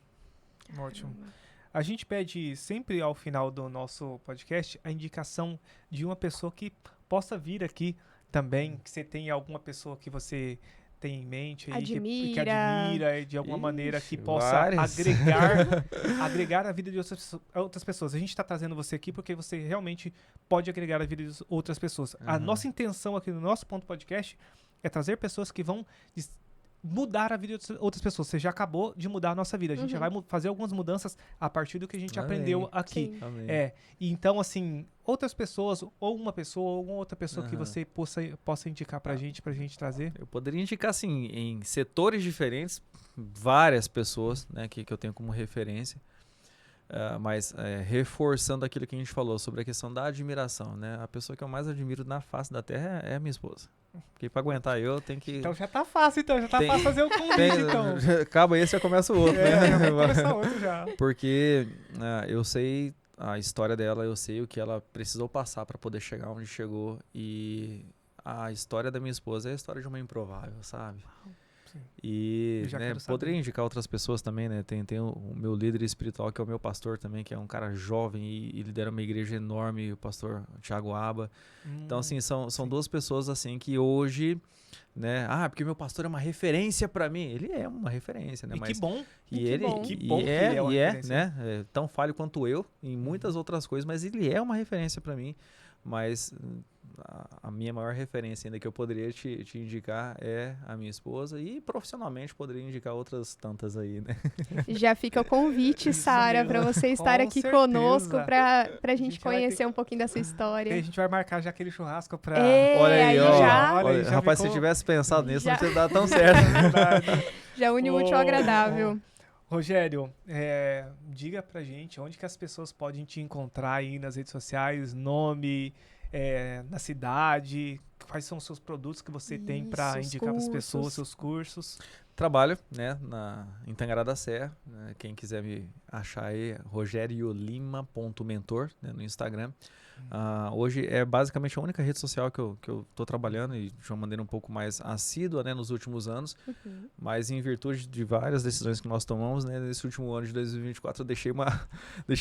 A gente pede sempre ao final do nosso podcast a indicação de uma pessoa que possa vir aqui também, que você tem alguma pessoa que você tem em mente aí, que admira de alguma maneira, que possa agregar a vida de outras pessoas. A gente está trazendo você aqui porque você realmente pode agregar a vida de outras pessoas. A nossa intenção aqui no nosso Ponto Podcast é trazer pessoas que vão mudar a vida de outras pessoas. Você já acabou de mudar a nossa vida. A gente já vai fazer algumas mudanças a partir do que a gente aprendeu aqui. E então, assim, outras pessoas, ou uma pessoa, ou outra pessoa que você possa indicar pra gente trazer. Eu poderia indicar, assim, em setores diferentes, várias pessoas, né, que eu tenho como referência. Mas reforçando aquilo que a gente falou sobre a questão da admiração, né? A pessoa que eu mais admiro na face da Terra é a minha esposa. Porque pra aguentar eu tenho que... Então já tá fácil, fácil fazer o convite, então. Acaba esse, já começa o outro, né? Já começa outro já. Porque eu sei a história dela, eu sei o que ela precisou passar pra poder chegar onde chegou. E a história da minha esposa é a história de uma improvável, sabe? E né, poderia indicar outras pessoas também, né? Tem o meu líder espiritual, que é o meu pastor também, que é um cara jovem e lidera uma igreja enorme, o pastor Thiago Aba. Então, assim, são duas pessoas assim que hoje, né? Porque meu pastor é uma referência pra mim. Ele é uma referência, né? Mas, que bom. Que bom que ele é, né? Tão falho quanto eu em muitas outras coisas, mas ele é uma referência pra mim. Mas a minha maior referência ainda que eu poderia te indicar é a minha esposa, e profissionalmente poderia indicar outras tantas aí, né? Já fica o convite, Sara, para você estar aqui conosco, para a gente conhecer um pouquinho da sua história. E a gente vai marcar já aquele churrasco para... Olha aí, ó. Rapaz, se tivesse pensado nisso, não teria dado tão certo. Já une o útil ao agradável. Rogério, diga pra gente onde que as pessoas podem te encontrar aí nas redes sociais, nome, na cidade, quais são os seus produtos que você tem para indicar para as pessoas, seus cursos. Trabalho, né, em Tangará da Serra. Né, quem quiser me achar aí, rogeriolima.mentor, né, no Instagram. Hoje é basicamente a única rede social que eu tô trabalhando e de uma maneira um pouco mais assídua, né, nos últimos anos. Mas em virtude de várias decisões que nós tomamos, né, nesse último ano de 2024, eu deixei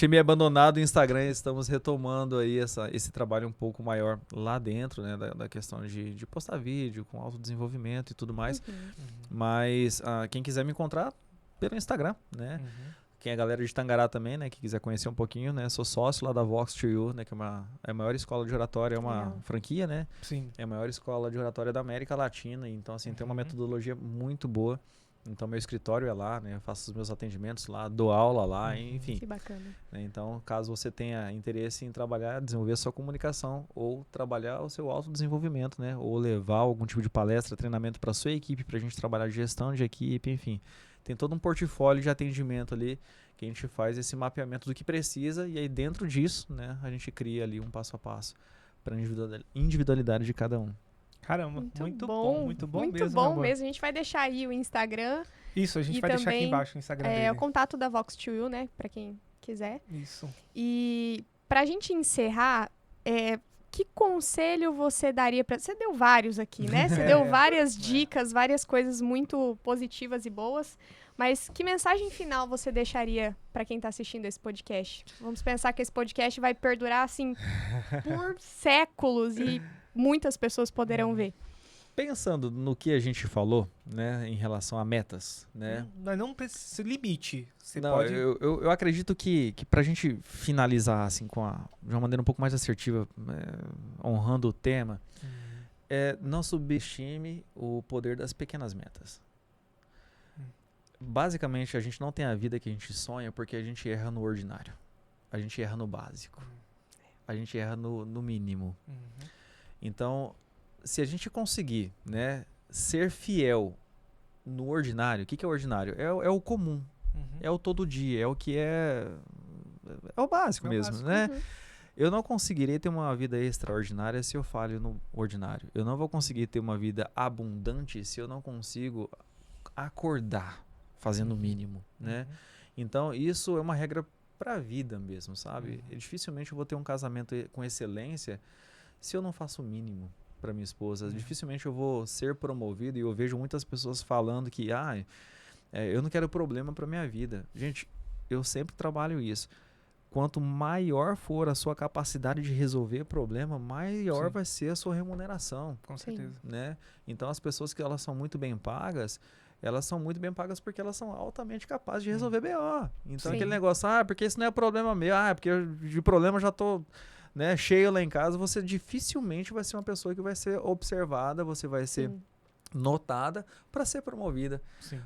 meio abandonado o Instagram e estamos retomando aí esse trabalho um pouco maior lá dentro, né, da questão de postar vídeo com autodesenvolvimento e tudo mais. Mas quem quiser me encontrar pelo Instagram, né? Quem é a galera de Tangará também, né? Que quiser conhecer um pouquinho, né? Sou sócio lá da Vox2U, né? Que é a maior escola de oratória, é uma franquia, né? Sim. É a maior escola de oratória da América Latina. Então, assim, tem uma metodologia muito boa. Então, meu escritório é lá, né? Eu faço os meus atendimentos lá, dou aula lá, enfim. Que bacana. Né? Então, caso você tenha interesse em trabalhar, desenvolver a sua comunicação ou trabalhar o seu autodesenvolvimento, né? Ou levar algum tipo de palestra, treinamento para sua equipe, para a gente trabalhar gestão de equipe, enfim. Tem todo um portfólio de atendimento ali que a gente faz esse mapeamento do que precisa e aí dentro disso, né, a gente cria ali um passo a passo para a individualidade de cada um. Caramba, muito bom mesmo. Muito bom mesmo. A gente vai deixar aí o Instagram. Isso, a gente vai deixar aqui embaixo o Instagram dele. O contato da Vox2U, né, para quem quiser. Isso. E pra gente encerrar, que conselho você daria para... Você deu vários aqui, né? Você deu várias dicas, várias coisas muito positivas e boas. Mas que mensagem final você deixaria para quem tá assistindo esse podcast? Vamos pensar que esse podcast vai perdurar, assim, por séculos e muitas pessoas poderão ver. Pensando no que a gente falou, né, em relação a metas, né? Mas não precisa limite. Você não, pode... eu acredito que pra gente finalizar assim de uma maneira um pouco mais assertiva, honrando o tema, não subestime o poder das pequenas metas. Basicamente, a gente não tem a vida que a gente sonha porque a gente erra no ordinário. A gente erra no básico. A gente erra no mínimo. Então, se a gente conseguir, né, ser fiel no ordinário, o que é ordinário? É o comum, é o todo dia, é o que é o básico mesmo, né? Eu não conseguirei ter uma vida extraordinária se eu falho no ordinário. Eu não vou conseguir ter uma vida abundante se eu não consigo acordar fazendo o mínimo, né? Então, isso é uma regra para a vida mesmo, sabe? Dificilmente eu vou ter um casamento com excelência se eu não faço o mínimo para minha esposa. Dificilmente eu vou ser promovido e eu vejo muitas pessoas falando que eu não quero problema para minha vida. Gente, eu sempre trabalho isso. Quanto maior for a sua capacidade de resolver problema, maior vai ser a sua remuneração. Com certeza. Né? Então, as pessoas que elas são muito bem pagas, elas são muito bem pagas porque elas são altamente capazes de resolver BO. Então, aquele negócio, porque isso não é problema meu, porque de problema eu já tô, né, cheio lá em casa, você dificilmente vai ser uma pessoa que vai ser observada, você vai ser notada para ser promovida,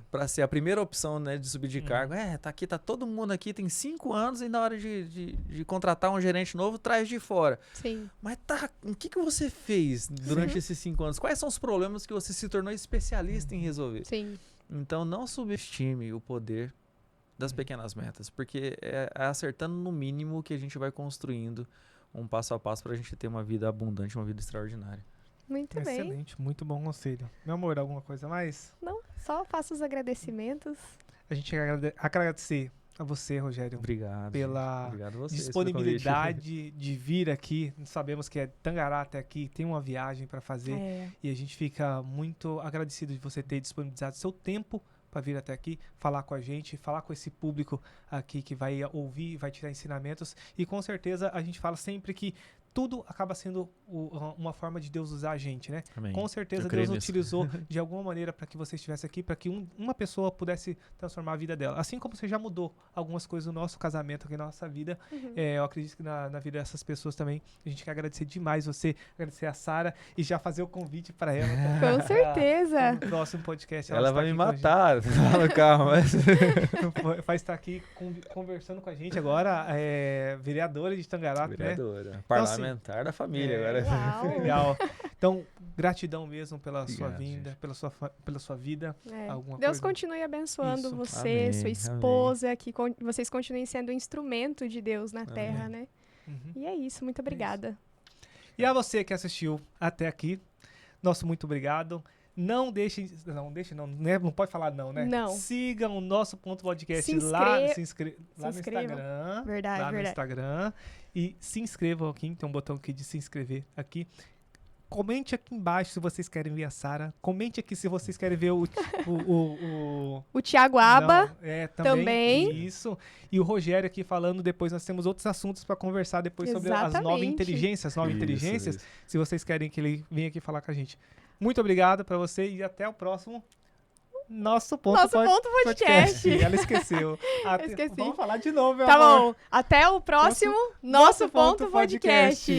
para ser a primeira opção, né, de subir de cargo. Tá todo mundo aqui, tem 5 anos e na hora de contratar um gerente novo, traz de fora. Mas o que você fez durante esses 5 anos? Quais são os problemas que você se tornou especialista em resolver? Então, não subestime o poder das pequenas metas, porque é acertando no mínimo que a gente vai construindo um passo a passo para a gente ter uma vida abundante, uma vida extraordinária. Muito bem. Excelente, muito bom conselho. Meu amor, alguma coisa a mais? Não, só faço os agradecimentos. A gente quer agradecer a você, Rogério. Obrigado. Pela disponibilidade de vir aqui. Sabemos que é Tangará até aqui, tem uma viagem para fazer. E a gente fica muito agradecido de você ter disponibilizado seu tempo para vir até aqui, falar com a gente, falar com esse público aqui que vai ouvir, vai tirar ensinamentos. E com certeza a gente fala sempre que tudo acaba sendo uma forma de Deus usar a gente, né? Amém. Com certeza Deus utilizou de alguma maneira para que você estivesse aqui, para que uma pessoa pudesse transformar a vida dela. Assim como você já mudou algumas coisas no nosso casamento, aqui na nossa vida, eu acredito que na vida dessas pessoas também. A gente quer agradecer demais você, agradecer a Sara e já fazer o convite para ela. Com certeza. No próximo podcast. Ela vai me matar lá no carro, mas... vai estar aqui conversando com a gente agora, vereadora de Tangará, vereadora, né? parlamentar da família agora. Legal. Então, gratidão mesmo pela sua vinda, pela sua vida. Deus continue abençoando você, sua esposa, que vocês continuem sendo um instrumento de Deus na Terra, né? E é isso, muito obrigada. E a você que assistiu até aqui, nosso muito obrigado. Não deixem, não pode falar não, né? Não. Sigam o nosso ponto podcast Se lá, inscrevam. no Instagram. Verdade, lá no verdade. Instagram. E se inscrevam aqui, tem um botão aqui de se inscrever aqui. Comente aqui embaixo se vocês querem ver a Sara. Comente aqui se vocês querem ver o Thiago Aba. Não, também. Isso. E o Rogério aqui falando. Depois nós temos outros assuntos para conversar depois sobre as novas inteligências. Isso. Se vocês querem que ele venha aqui falar com a gente. Muito obrigado para você e até o próximo Nosso Ponto Podcast. Ela esqueceu. Esqueci. Vamos falar de novo, meu Tá amor. bom. Até o próximo Nosso Ponto Podcast.